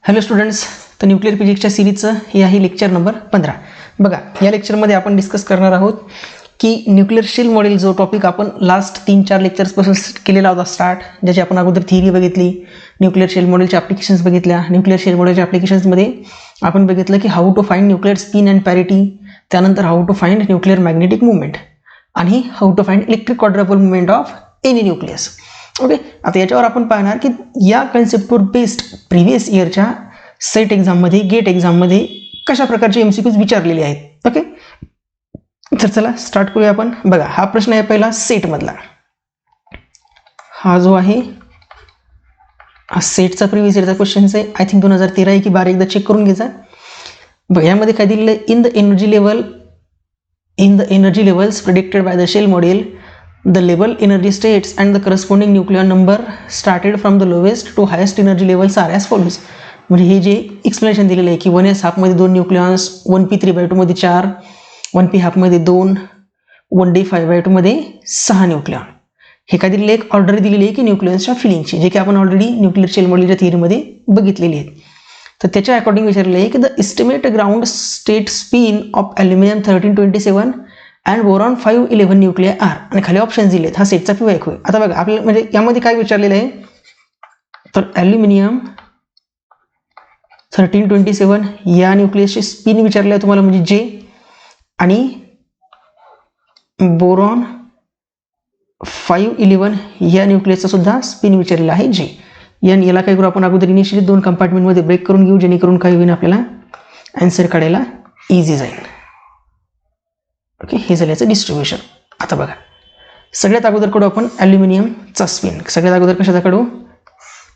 Hello students, तर nuclear फिजिक्सच्या सिरीजचं हे आहे लेक्चर नंबर 15. बघा, या लेक्चरमध्ये आपण डिस्कस करणार आहोत की न्यूक्लिअर शेल मॉडेल जो टॉपिक आपण लास्ट 3-4 लेक्चर्सपासून केलेला होता स्टार्ट, ज्याची आपण अगोदर थिअरी बघितली, न्यूक्लिअर शेल मॉडेलच्या ॲप्लिकेशन्स बघितल्या. न्यूक्लिअर शेल मॉडेलच्या ॲप्लिकेशन्समध्ये आपण बघितलं की how to find nuclear spin and parity, त्यानंतर how to find nuclear magnetic movement आणि how to find electric quadrupole movement of any nucleus. Okay, आता याच्यावर आपण पाहणार की या कन्सेप्टवर बेस्ड प्रिव्हियस इयरच्या सेट एक्झाममध्ये, गेट एक्झाममध्ये कशा प्रकारचे एमसीक्यूज विचारलेले आहेत. ओके, तर चला स्टार्ट करूया आपण. बघा, हा प्रश्न आहे पहिला सेटमधला. हा जो आहे हा सेटचा प्रिव्हियस इयरचा क्वेश्चन आहे. आय थिंक 2013 आहे की 12, एकदा चेक करून घ्यायचा. बघा, यामध्ये काय दिलेलं आहे, in the energy levels predicted by the shell model, the level energy states and the corresponding nuclear number started from the lowest to highest energy levels are as follows. म्हणजे हे जे एक्सप्लेनेशन दिलेलं आहे की 1s हाफमध्ये 2 न्यूक्लियॉन्स, 1p3/2 मध्ये 4, 1p हाफमध्ये 2, 1d5/2 मध्ये 6 nucleon. हे काय दिलेलं, एक ऑर्डर दिलेली आहे की न्यूक्लियन्सच्या फिलिंगची, जे की आपण ऑलरेडी न्यूक्लिअर शेल मॉडेलच्या थिअरीमध्ये बघितलेली आहेत. तर त्याच्या अकॉर्डिंग विचारलेलं आहे की the estimate ground state spin of aluminium 1327 and boron 511 nuclear are, आणि खाली ऑप्शन दिले आहेत. हा सेटचा पी होईल. आता बघा, आपल्याला म्हणजे यामध्ये काय विचारलेलं आहे, तर ॲल्युमिनियम 1327 या न्यूक्लियसची स्पिन विचारले आहे तुम्हाला, म्हणजे जे, आणि बोरॉन 511 या न्यूक्लियसचा सुद्धा स्पिन विचारलेला आहे जे. याला काय करू आपण, अगोदर इनिशियली 2 कंपार्टमेंटमध्ये ब्रेक करून घेऊ, जेणेकरून काय होईल आपल्याला आन्सर काढायला इझी जाईल. ओके, हे झालं याचं डिस्ट्रीब्युशन. आता बघा, सगळ्यात अगोदर काढू आपण ॲल्युमिनियमचा स्पिन. सगळ्यात अगोदर कशाचा काढू,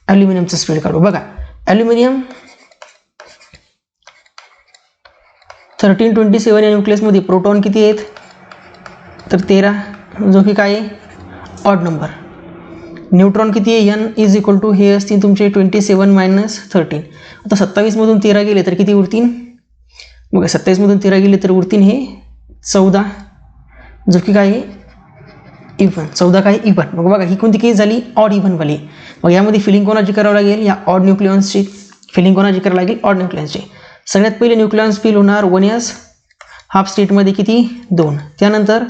ॲल्युमिनियमचा स्पिन काढू. बघा, ॲल्युमिनियम 1327 या न्यूक्लियसमध्ये प्रोटॉन किती आहेत, तर 13, जो की काय आहे ऑड नंबर. न्यूट्रॉन किती आहे, n इज इक्वल टू हे असतील तुमचे 27 - 13. आता 27मधून 13 गेले तर किती उरतील, बघा 27मधून 13 गेले तर उरतील हे 14, जो की काय इव्हन. 14 काय इव्हन. मग बघा, ही कोणती केस झाली, ऑड इव्हनवाली. मग यामध्ये फिलिंग कोणाची करावं लागेल, या ऑड न्यूक्लियॉन्सची फिलिंग कोणाची करावं लागेल, ऑड न्यूक्लियन्सची. सगळ्यात पहिले न्यूक्लियॉन्स फिल होणार 1s हाफ स्टेटमध्ये किती 2, त्यानंतर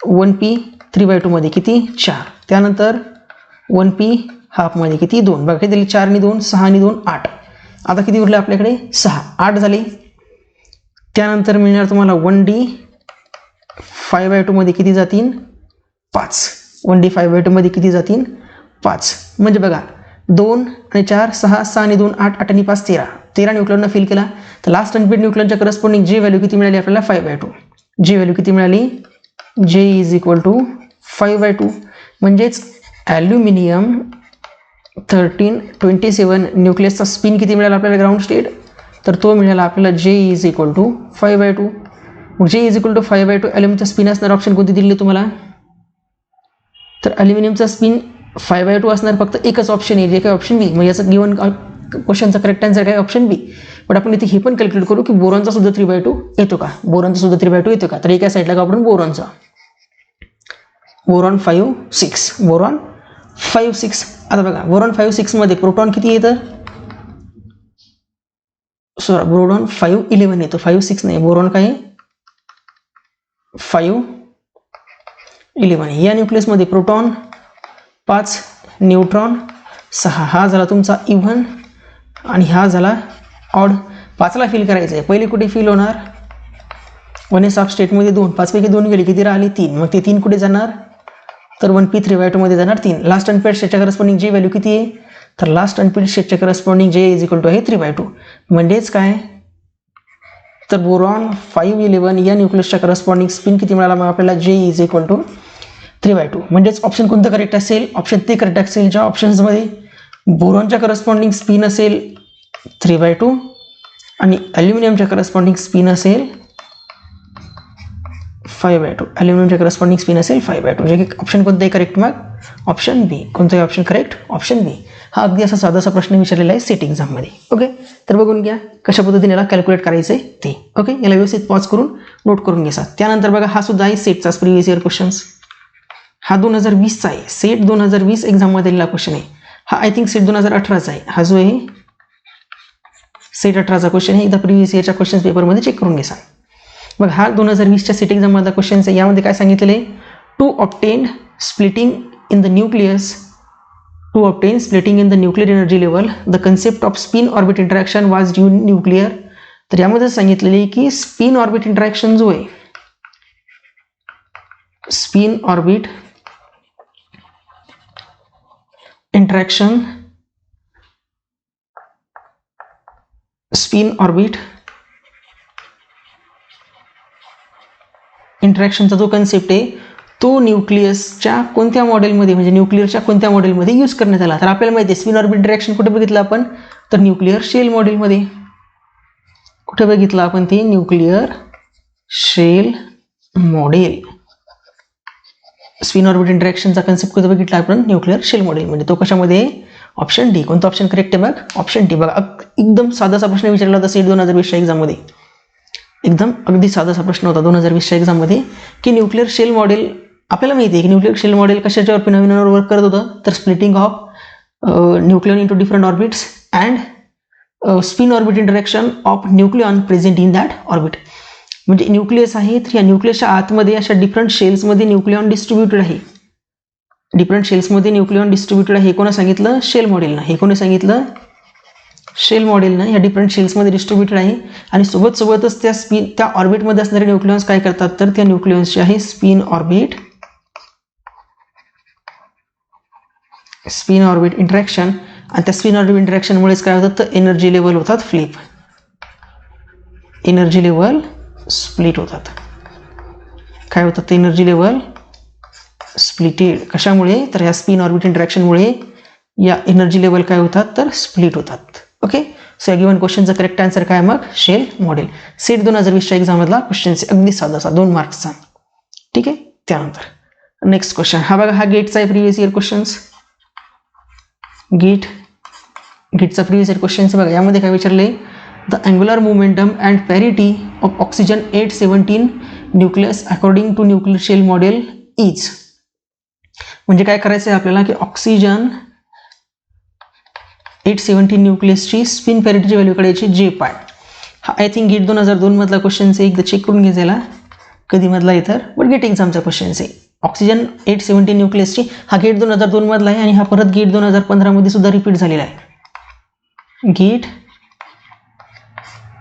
1p3/2 मध्ये किती 4, त्यानंतर 1p हाफमध्ये किती 2. बघा, दिली 4 आणि 2 6 आणि 2 8. आता किती उरले आपल्याकडे 6, 8 झाले. त्यानंतर मिळणार तुम्हाला 1d5/2 मध्ये किती जातील 5. 1d5/2 मध्ये किती जातील 5. म्हणजे बघा, 2 आणि 4 6, 6 आणि 2 8, 8 आणि 5 13. 13 न्यूक्लियॉनला फिल केला. तर लास्ट अनपेड न्यूक्लियॉनच्या करस्पॉन्डिंग जे व्हॅल्यू किती मिळाली आपल्याला 5/2. जी व्हॅल्यू किती मिळाली, जे इज इक्वल टू 5/2. म्हणजेच ॲल्युमिनियम 1327 न्यूक्लियसचा स्पिन किती मिळाला आपल्याला ग्राउंड स्टेट, तर तो मिळाला आपल्याला जे इज इक्वल टू 5/2. मग जे इज इक्वल टू 5/2 ॲल्युमिनियमचा स्पिन असणार ऑप्शन कोणती दिली तुम्हाला, तर ॲल्युमिनियमचा स्पिन 5/2 असणार फक्त एकच ऑप्शन आहे, जे काही ऑप्शन बी. मग याचं गिवन क्वेश्चनचा करेक्ट आन्सर काय, ऑप्शन बी. पण आपण इथे हे पण कॅल्क्युलेट करू की बोरॉनचा सुद्धा 3/2 येतो का, बोरॉनचा सुद्धा 3/2 येतो का. तर एका साईडला का आपण बोरॉनचा, बोरॉन 5 6. आता बघा, बोरॉन 5 मध्ये प्रोटॉन किती येतं, बोरॉन 511 येतो, 5 नाही, बोरॉन काय 511. या न्यूक्लियसमध्ये प्रोटॉन 5, न्यूट्रॉन 6. हा झाला तुमचा इव्हन आणि हा झाला ऑड. 5ला फिल करायचं आहे. पहिले कुठे फिल होणार, 1s हाफ स्टेटमध्ये 2, 5 पैकी 2 गेले, किती राहिले 3. मग ते 3 कुठे जाणार, तर 1p3/2 मध्ये जाणार 3. लास्ट अनपेड स्टेटच्या करस्पॉन्डिंग जे व्हॅल्यू किती आहे, तर लास्ट अनपेड स्टेटच्या करस्पॉन्डिंग जे इज इक्वल टू आहे 3/2. म्हणजेच काय, तर बोरॉन 511 या न्यूक्लियसच्या करस्पॉन्डिंग स्पिन किती मिळाला मग आपल्याला, जे इज इक्वल टू 3/2. म्हणजेच ऑप्शन कोणतं करेक्ट असेल, ऑप्शन ते करेक्ट असेल ज्या ऑप्शन्समध्ये बोरॉनच्या करस्पॉन्डिंग स्पिन असेल 3/2 आणि ॲल्युमिनियमच्या करस्पॉन्डिंग स्पिन असेल 5/2. ॲल्युमिनियमच्या करस्पॉन्डिंग स्पिन असेल 5/2, जे की ऑप्शन कोणतं आहे करेक्ट, मग ऑप्शन बी. कोणतंही ऑप्शन करेक्ट, ऑप्शन बी. हा अगदी असा साधासा प्रश्न विचारलेला आहे सेट एक्झाममध्ये. ओके, तर बघून घ्या कशा पद्धतीने याला कॅल्क्युलेट करायचं आहे ते. ओके, याला व्यवस्थित पॉज करून नोट करून घ्या. त्यानंतर बघा, हा सुद्धा आहे सेटचाच प्रिव्हियस इयर क्वेश्चन्स. हा 2020चा आहे, सेट 2020 एक्झाममध्ये दिलेला क्वेश्चन आहे. हा आय थिंक सेट 2018चा आहे. हा जो आहे सेट 18चा क्वेश्चन आहे. एकदा प्रिव्हियस इयरच्या क्वेश्चन पेपरमध्ये चेक करून घ्या. मग हा 2020च्या सेट एक्झाममधला क्वेश्चन आहे. यामध्ये काय सांगितलेलं आहे, to obtain splitting in the nucleus, to obtain splitting in the nuclear energy level the concept of spin orbit interaction was due nuclear. तर यामध्ये सांगितलेले आहे की स्पिन ऑर्बिट इंटरॅक्शन जो आहे, spin orbit interaction, spin orbit इंटरॅक्शनचा जो concept आहे तो न्यूक्लियसच्या कोणत्या मॉडेलमध्ये, म्हणजे न्यूक्लियरच्या कोणत्या मॉडेलमध्ये यूज करण्यात आला. तर आपल्याला माहिती आहे स्पिन ऑर्बिट इंटरॅक्शन कुठे बघितलं आपण, तर न्यूक्लियर शेल मॉडेलमध्ये. कुठे बघितलं आपण ते, nuclear shell model. Spin orbit इंटरॅक्शनचा कन्सेप्ट कुठे बघितला आपण, न्यूक्लियर शेल मॉडेलमध्ये. तो कशामध्ये, ऑप्शन डी. कोणता ऑप्शन करेक्ट आहे मग, ऑप्शन डी. बघा एकदम साधासा प्रश्न विचारला होता सेट 2020च्या एक्झाममध्ये. एकदम अगदी साधासा प्रश्न होता 2020च्या एक्झाममध्ये की न्यूक्लियर शेल मॉडेल. आपल्याला माहिती आहे की न्यूक्लियर शेल मॉडेल कशाच्यावर फिनॉमिनावर वर्क करत होतं, तर splitting of nucleon into different orbits and spin orbit interaction of nucleon present in that orbit. म्हणजे न्यूक्लियस आहे, तर या न्यूक्लियसच्या आतमध्ये अशा डिफरंट शेल्समध्ये न्यूक्लियॉन डिस्ट्रीब्युटेड आहे. डिफरंट शेल्समध्ये न्यूक्लियॉन डिस्ट्रीब्युटेड आहे. हे कोणा सांगितलं, शेल मॉडेलनं. हे कोणी सांगितलं, शेल मॉडेलनं. या डिफरंट शेल्समध्ये डिस्ट्रीब्युटेड आहे आणि सोबतच त्या ऑर्बिटमध्ये असणारे न्यूक्लियॉन्स काय करतात, तर त्या न्यूक्लियॉन्सचे आहे स्पिन ऑर्बिट इंटरॅक्शन. आणि त्या स्पिन ऑर्बिट इंटरॅक्शनमुळेच काय होतात, तर एनर्जी लेवल होतात फ्लिप, एनर्जी लेवल स्प्लिट होतात. काय होतात, ते एनर्जी लेवल स्प्लिटेड. कशामुळे, तर ह्या स्पिन ऑर्बिट इंटरॅक्शनमुळे या एनर्जी लेवल काय होतात, तर स्प्लिट होतात. ओके, सो या गिवन क्वेश्चनचा करेक्ट आन्सर काय मग, शेल मॉडेल. सेट 2020च्या एक्झाममधला क्वेश्चन अगदी साधा 2 मार्क्सचा. ठीक आहे. त्यानंतर नेक्स्ट क्वेश्चन हा बघा, हा गेटचा आहे प्रिव्हियस इयर क्वेश्चन्स. गेटचा प्रिव्हियस इयर क्वेश्चन बघा. यामध्ये काय विचारले, the angular momentum and parity of oxygen 817 nucleus according to nuclear shell model is. म्हणजे काय करायचं आहे आपल्याला की ऑक्सिजन 817 न्यूक्लियसची स्पिन पॅरिटीची व्हॅल्यू काढायची जे पाय. हा आय थिंक गेट 2002 मधला क्वेश्चन आहे. एकदा चेक करून घ्यायला कधी मधला आहे तर, बट गेट एक्झामचा क्वेश्चन आहे. ऑक्सिजन 817 न्यूक्लियसची हा गेट 2002 मधला आहे आणि हा परत गेट 2015 मध्ये सुद्धा रिपीट झालेला आहे. गेट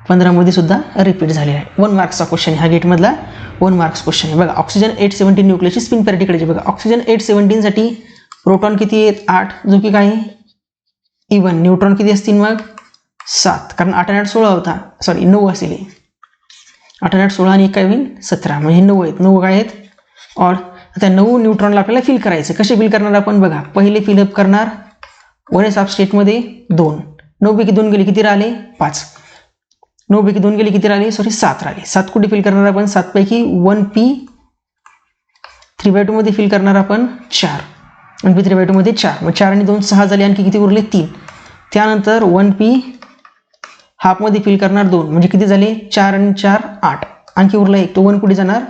15 मध्ये सुद्धा रिपीट झालेला आहे. 1 मार्क्सचा क्वेश्चन आहे हा गेटमधला, 1 मार्क्स क्वेश्चन आहे. बघा ऑक्सिजन 817 न्यूक्लियसची स्पिन पॅरिटी काढायची. बघा ऑक्सिजन 817 साठी प्रोटॉन किती आहेत, 8, जो की काय इवन. न्यूट्रॉन किती असतील मग 7, कारण 8 आणि 8 16 होता, सॉरी 9 असेल. 8 आणि 8 16 आणि 1 काय होईल 17, म्हणजे 9 आहेत. 9 काय आहेत ऑड. आता 9 न्यूट्रॉनला आपल्याला फिल करायचं. कसे फिल करणार आपण, बघा पहिले फिलअप करणार 1s ऑफ स्टेटमध्ये 2. 9 पैकी 2 गेले, किती राहिले 5. 9 पैकी 2 गेले, किती राहिले, सॉरी 7 राहिले. 7 कुठे फिल करणार आपण, 7 पैकी 1p 3/2 मध्ये फिल करणार आपण 4. 1p 3/2 मध्ये 4. मग 4 आणि 2 6 झाले, आणखी किती उरले 3. त्यानंतर 1p हाफमध्ये फिल करणार 2, म्हणजे किती झाले 4 आणि 4 8. आणखी उरला 1, तो 1 कुठे जाणार,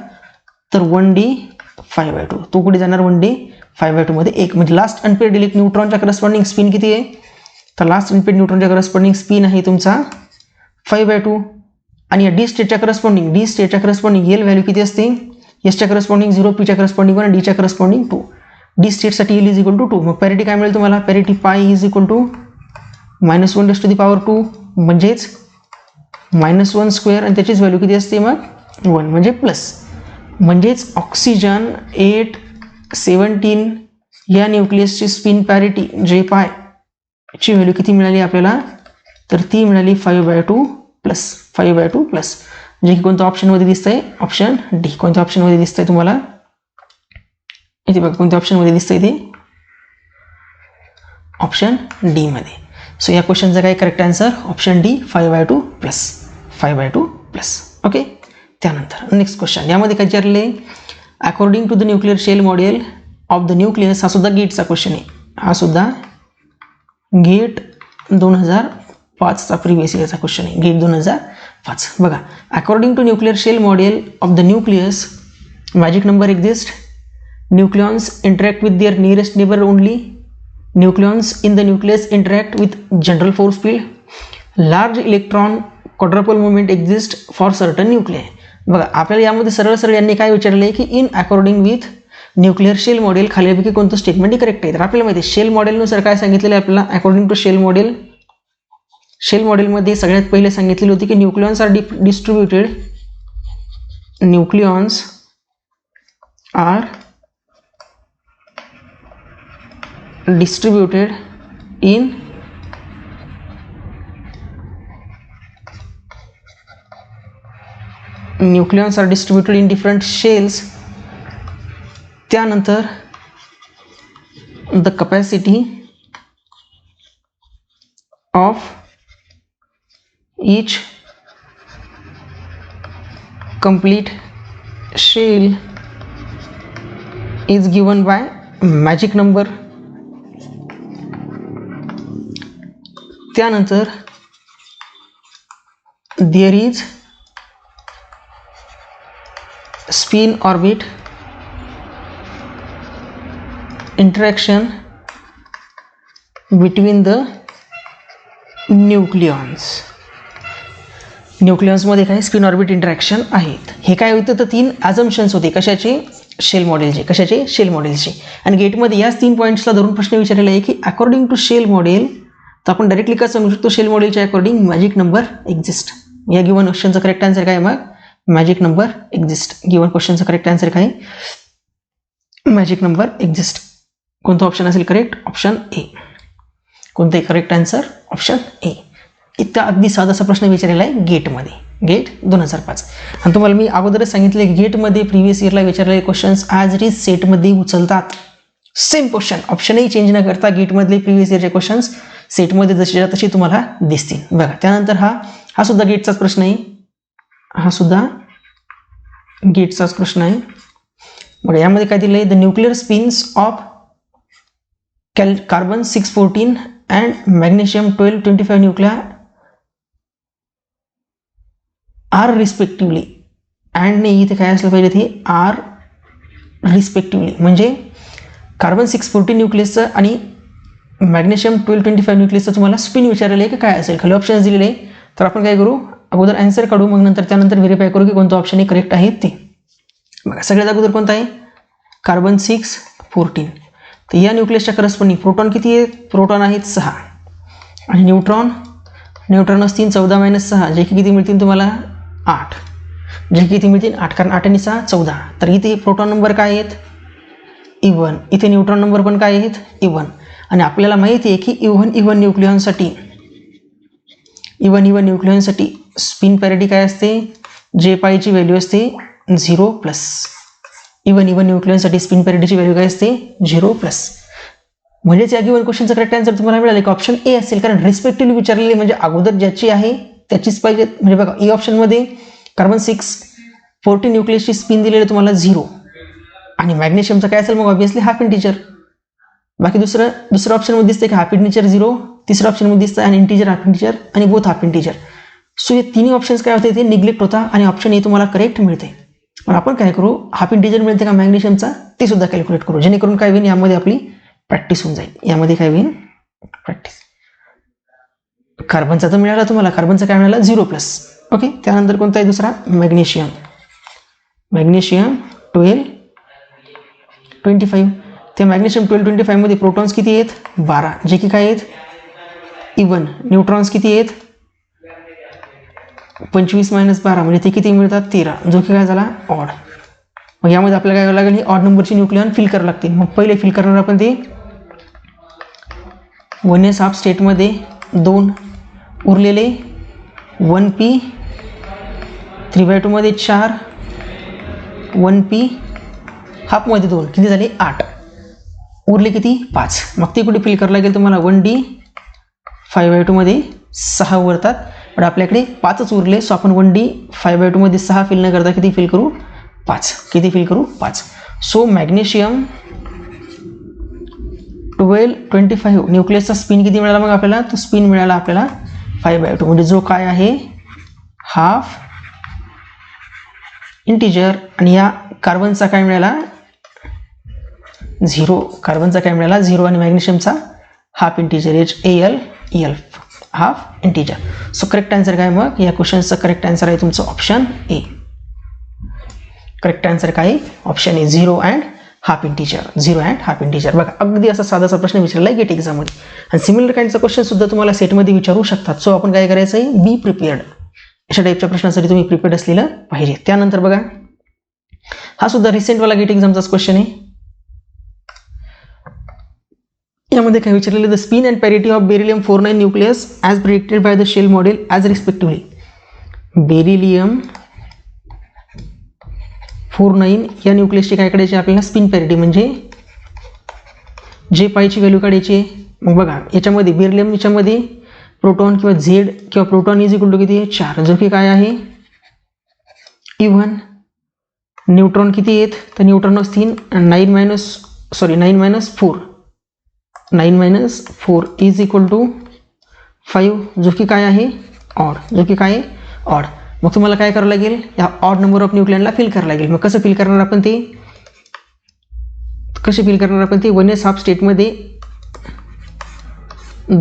तर 1d 5/2. तो कुठे जाणार 1d 5/2 मध्ये 1. म्हणजे लास्ट अनपेड इलेक्ट्रॉन न्यूट्रॉनच्या करस्पॉन्डिंग स्पिन किती आहे, तर लास्ट अनपेड न्यूट्रॉनच्या करस्पॉन्डिंग स्पिन आहे तुमचा 5/2. आणि या डी स्टेटच्या करस्पॉन्डिंग एल व्हॅल्यू किती असते, एसच्या करस्पॉन्डिंग 0, पीच्या करस्पॉन्डिंग 1 आणि डीच्या करस्पॉन्डिंग 2. डी स्टेटसाठी एल इज इक्वल टू 2. मग पॅरिटी काय मिळेल तुम्हाला, पॅरिटी पाय इज इक्वल टू -1⁻², म्हणजेच -1² आणि त्याचीच व्हॅल्यू किती असते मग 1, म्हणजे प्लस. म्हणजेच ऑक्सिजन 817 या न्यूक्लियसची स्पिन पॅरिटी जे पाय ची व्हॅल्यू किती मिळाली आपल्याला, तर ती मिळाली 5/2 प्लस. जे की कोणत्या ऑप्शनमध्ये दिसतंय, ऑप्शन डी. कोणत्या ऑप्शनमध्ये दिसतंय तुम्हाला, इथे बघा कोणत्या ऑप्शनमध्ये दिसतंय ते, ऑप्शन डी मध्ये. सो या क्वेश्चनचा काय correct answer, option D 5/2 plus. Okay. त्यानंतर नेक्स्ट क्वेश्चन, यामध्ये काय विचारले, according to the nuclear shell model of the nucleus. हा सुद्धा गेटचा क्वेश्चन आहे, हा सुद्धा गेट 2005चा प्रिव्हियस इयरचा क्वेश्चन आहे, गेट 2005. बघा, according to nuclear shell model of the nucleus magic number exist, nucleons interact with their nearest neighbour only, nucleons in the nucleus interact with general force field, large electron quadrupole movement exist for certain nuclei. बघा आपल्याला यामध्ये सरळ सरळ यांनी काय विचारले की in according with nuclear shell model खालीलपैकी कोणतं स्टेटमेंट करेक्ट आहे. तर आपल्याला माहिती आहे शेल मॉडेलनुसार काय सांगितलेलं आहे आपल्याला. अकॉर्डिंग टू शेल मॉडेलमध्ये सगळ्यात पहिले सांगितलेली होती की nucleons are distributed in different shells. त्यानंतर the capacity of each complete shell is given by magic number. त्यानंतर there is spin orbit interaction between the न्यूक्लियन्समध्ये काय स्पिन ऑर्बिट इंटरॅक्शन आहेत. हे काय होतं तर 3 अजम्पशन्स होते कशाचे शेल मॉडेलचे आणि गेटमध्ये याच 3 पॉईंट्सला धरून प्रश्न विचारलेला आहे की अकॉर्डिंग टू शेल मॉडेल. तर आपण डायरेक्टली कसं समजू शकतो शेल मॉडेलच्या अकॉर्डिंग मॅजिक नंबर एक्झिस्ट. या गिवन क्वेश्चनचा करेक्ट आन्सर काय मग मॅजिक नंबर एक्झिस्ट. गिवन क्वेश्चनचा करेक्ट आन्सर काय मॅजिक नंबर एक्झिस्ट. कोणता ऑप्शन असेल करेक्ट ऑप्शन ए. कोणताही करेक्ट आन्सर ऑप्शन ए. इतका अगदी साधासा प्रश्न विचारलेला आहे गेटमध्ये. गेट 2005 आणि तुम्हाला मी अगोदरच सांगितले की गेटमध्ये प्रिव्हियस इयरला विचारलेले क्वेश्चन्स ॲज इट इज सेटमध्ये उचलतात. सेम क्वेश्चन ऑप्शनही चेंज न करता गेटमधले प्रिव्हियस इयरचे क्वेश्चन्स सेटमध्ये जसे तसे तुम्हाला दिसतील. बघा त्यानंतर हा सुद्धा गेटचाच प्रश्न आहे. हा सुद्धा गेटचाच प्रश्न आहे. बघा यामध्ये काय दिलं आहे the nuclear spins of carbon 614 and magnesium 1225 nuclei are respectively. And नाही इथे काय असलं पाहिजे ते आर रिस्पेक्टिव्हली म्हणजे कार्बन 614 न्यूक्लियसचं आणि मॅग्नेशियम 1225 न्यूक्लियसचं तुम्हाला स्पिन विचारलेलं आहे की काय असेल. खाली ऑप्शन्स दिलेले आहे. तर आपण काय करू अगोदर आन्सर काढू मग त्यानंतर व्हेरीफाय करू की कोणतं ऑप्शन करेक्ट आहे ते. बघा सगळ्यात अगोदर कोणता आहे कार्बन 614. तर या न्यूक्लियसच्या करस्पॉन्डिंग प्रोटॉन किती आहेत प्रोटॉन आहेत 6 आणि न्यूट्रॉन असतील 14 - 6 जे की किती मिळतील तुम्हाला 8. जे किती मिळतील 8 कारण 8 आणि 6 14. तर इथे प्रोटॉन नंबर काय आहेत इव्हन. इथे न्यूट्रॉन नंबर पण काय आहेत इव्हन. आणि आपल्याला माहिती आहे की इव्हन न्यूक्लियॉनसाठी स्पिन पॅरिटी काय असते जे पायची व्हॅल्यू असते 0+. इव्हन न्यूक्लियॉनसाठी स्पिन पॅरिटीची व्हॅल्यू काय असते 0+. म्हणजेच या गिव्हन क्वेश्चनचं करेक्ट आन्सर तुम्हाला मिळालं की ऑप्शन ए असेल कारण रिस्पेक्टिव्हली विचारलेली म्हणजे अगोदर ज्याची आहे त्याचीच पाहिजे. म्हणजे बघा ई ऑप्शनमध्ये कार्बन 614 न्यूक्लियसची स्पिन दिलेली तुम्हाला 0 आणि मॅग्नेशियमचं काय असेल मग ऑब्व्हियसली हाफ इंटिजर. बाकी दुसरं ऑप्शनमध्ये दिसते की हाफ इंटिजर 0. तिसऱ्या ऑप्शनमध्ये दिसतं आणि इंटिजर हाफ इंटिजर आणि बोथ हाफ इंटिजर. सो हे तिन्ही ऑप्शन्स काय होते ते निग्लेक्ट होता आणि ऑप्शन ए तुम्हाला करेक्ट मिळते. पण आपण काय करू हाफ इंटिजर मिळते का मॅग्नेशियमचा ते सुद्धा कॅल्क्युलेट करू जेणेकरून काय होईल यामध्ये आपली प्रॅक्टिस होऊन जाईल. यामध्ये काय होईल प्रॅक्टिस. कार्बनचा तर मिळाला तुम्हाला कार्बनचा काय मिळाला 0+. ओके त्यानंतर कोणता आहे दुसरा मॅग्नेशियम 1225. त्या मॅग्नेशियम 1225 मध्ये प्रोटॉन्स किती आहेत 12 जे की काय आहेत इव्हन. न्यूट्रॉन्स किती आहेत 25 - 12 म्हणजे ते किती मिळतात 13 जो की काय झाला ऑड. मग यामध्ये आपल्याला काय करावं लागेल ही ऑड नंबरची न्यूक्लियॉन फिल करावं लागते. मग पहिले फिल करणार आपण ते 1s हाफ स्टेटमध्ये 2 उरलेले 1p 3/2 मध्ये 4 1p हाफमध्ये 2 किती झाले 8 उरले किती 5. मग ते कुठे फिल करावं लागेल तुम्हाला 1d 5/2 मध्ये 6 उरतात पण आपल्याकडे 5च उरले. सो आपण 1d 5/2 मध्ये 6 फिल न करता किती फिल करू 5. किती फिल करू 5. सो मॅग्नेशियम 1225 न्यूक्लियसचा स्पिन किती मिळाला मग आपल्याला तो स्पिन मिळाला आपल्याला 5/2 म्हणजे जो काय आहे हाफ इंटिजर. आणि या कार्बनचा काय मिळाला 0. कार्बनचा काय मिळाला 0 आणि मॅग्नेशियमचा half integer HAl. Half integer. So correct answer काय मग या क्वेश्चनचं करेक्ट आन्सर आहे तुमचं ऑप्शन ए. करेक्ट आन्सर काय option A 0 and half integer. 0 and half integer. बघा अगदी असा साधासा प्रश्न विचारला आहे गेट एक्झाममध्ये आणि सिमिलर काइंडचा क्वेश्चन सुद्धा तुम्हाला सेटमध्ये विचारू शकतात. सो आपण काय करायचं आहे बी प्रिपेअर्ड. अशा टाईपच्या प्रश्नासाठी तुम्ही प्रिपेअर्ड असलेलं पाहिजे. त्यानंतर बघा हा सुद्धा रिसेंटवाला गेट एक्झामचाच क्वेश्चन आहे. यामध्ये काय विचारलेलं the spin and parity of beryllium 49 nucleus as predicted by the shell model as respectively. Beryllium 49 या न्यूक्लियसची काय काढायची आपल्याला स्पिन पॅरिटी म्हणजे जे पायची व्हॅल्यू काढायची आहे. मग बघा याच्यामध्ये बेरिलियम याच्यामध्ये प्रोटॉन किंवा झेड किंवा प्रोटॉन इज इक्वल टू किती आहे 4 जो की काय आहे इव्हन. न्यूट्रॉन किती आहेत तर न्यूट्रॉन असतील 9 मायनस 4 इज इक्वल टू 5 जो की काय आहे ऑड. मग तुम्हाला काय करावं लागेल या ऑड नंबर ऑफ न्यूक्लियनला फिल करावं लागेल. मग कसं फिल करणार आपण ते 1s हाफ स्टेटमध्ये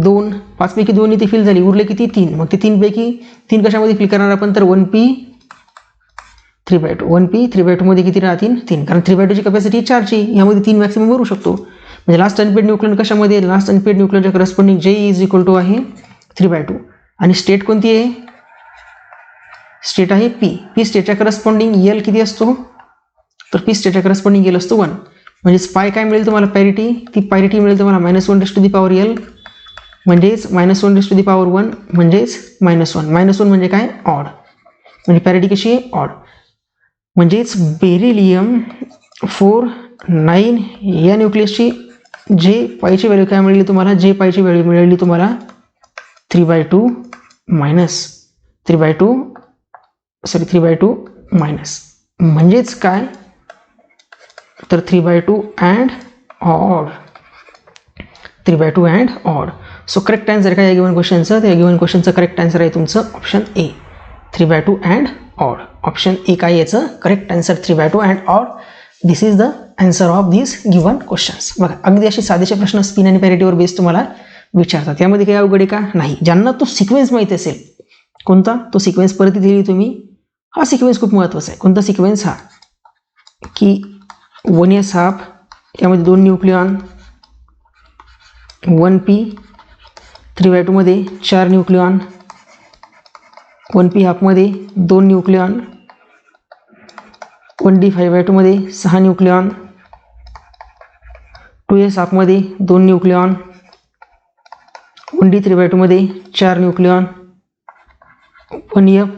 2 5 पैकी 2 इथे फिल झाली उरले किती 3. मग ते 3 पैकी 3 कशामध्ये फिल करणार आपण तर 1p 3/2 1p 3/2 मध्ये किती राहतील 3 कारण 3/2 ची कॅपॅसिटी 4 ची यामध्ये 3 मॅक्सिमम भरू शकतो. म्हणजे लास्ट अनपेड न्यूक्लियन कशामध्ये लास्ट अनपेड न्यूक्लियनच्या करस्पॉन्डिंग जे इज इक्वल टू आहे 3/2 आणि स्टेट कोणती आहे स्टेट आहे पी स्टेटच्या करस्पॉन्डिंग एल किती असतो तर पी स्टेटच्या करस्पॉन्डिंग एल असतो 1. म्हणजे पाय काय मिळेल तुम्हाला पॅरिटी ती पॅरिटी मिळेल तुम्हाला -1/l म्हणजेच -1/1 म्हणजेच -1 म्हणजे काय ऑड. म्हणजे पॅरिटी कशी आहे ऑड. म्हणजेच बेरिलियम 49 या न्यूक्लियसची जे पायची व्हॅल्यू काय मिळाली तुम्हाला जे पायची व्हॅल्यू मिळाली तुम्हाला 3/2 मायनस म्हणजेच काय तर 3/2 and odd. So correct answer काय या गिवन क्वेश्चनचं त्या गिवन क्वेश्चनचं करेक्ट आन्सर आहे तुमचं option A 3/2 and odd. Option A काय याचं correct answer 3/2 and odd. This is the answer of this given questions. बघा अगदी असे साधेसे प्रश्न स्पिन आणि पॅरिटीवर बेस तुम्हाला विचारतात. त्यामध्ये काही अवघड आहे का नाही. ज्यांना तो सिक्वेन्स माहिती असेल कोणता तो सिक्वेन्स परत दिली तुम्ही. हा सिक्वेन्स खूप महत्त्वाचा आहे. कोणता सिक्वेन्स हा की 1s हाफ यामध्ये 2 न्यूक्लियॉन 1p 3/2 मध्ये 4 न्यूक्लियॉन 1p हाफमध्ये 2 न्यूक्लियॉन 1d 5/2 मध्ये 6 न्यूक्लियॉन 2s हाफमध्ये 2 न्यूक्लियॉन 1d 3/2 मध्ये 4 न्यूक्लियॉन 1f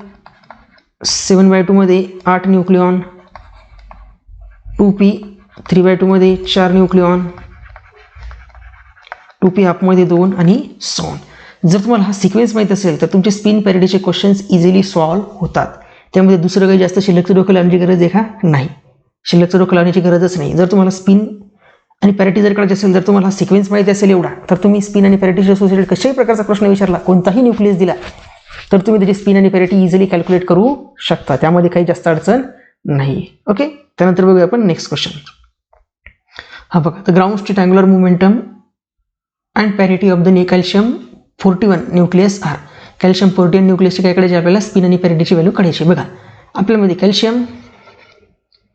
7/2 मध्ये 8 न्यूक्लियॉन 2p 3/2 मध्ये 4 न्यूक्लियॉन 2p हाफमध्ये 2 आणि सो ऑन. जर तुम्हाला हा सिक्वेन्स माहीत असेल तर तुमचे स्पिन पॅरिटीचे क्वेश्चन्स इझिली सॉल्व्ह होतात. त्यामध्ये दुसरं काही जास्त शिल्लकचं डोकं लावण्याची गरज आहे का नाही. शिल्लकचं डोकं लावण्याची गरजच नाही. जर तुम्हाला स्पिन आणि पॅरिटी जर करायची असेल जर तुम्हाला सिक्वेन्स माहिती असेल एवढा तर तुम्ही स्पिन आणि पॅरिटीशी असोसिएटेड कशाही प्रकारचा प्रश्न विचारला कोणताही न्यूक्लियस दिला तर तुम्ही त्याची स्पिन आणि पॅरिटी इझिली कॅल्क्युलेट करू शकता. त्यामध्ये काही जास्त अडचण नाही. ओके त्यानंतर बघूया आपण नेक्स्ट क्वेश्चन. हा बघा the ground state angular momentum and parity of the calcium 41 nucleus are. Calcium 41 न्यूक्लियसची काय काढायची आपल्याला स्पिन आणि पॅरिटीची व्हॅल्यू काढायची. बघा आपल्यामध्ये कॅल्शियम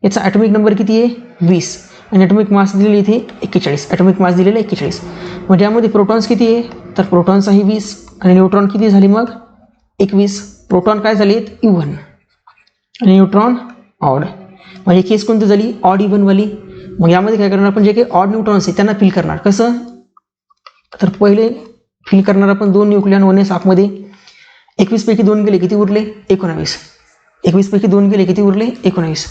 याचा ॲटॉमिक नंबर किती आहे 20 आणि ॲटॉमिक मास दिलेली इथे 41. ॲटॉमिक मास दिलेला 41. म्हणजे यामध्ये प्रोटॉन्स किती आहे तर प्रोटॉन्स आहे 20 आणि न्यूट्रॉन किती झाली मग 21. प्रोटॉन काय झालेत इव्हन आणि न्यूट्रॉन ऑड. म्हणजे केस कोणती झाली ऑड इव्हनवाली. मग यामध्ये काय करणार आपण जे काही ऑड न्यूट्रॉन्स आहेत त्यांना फिल करणार कसं तर पहिले फिल करणार आपण 2 न्यूक्लियॉन 1s हाफमध्ये 21 पैकी 2 गेले किती उरले 19. 21 पैकी 2 गेले किती उरले 19.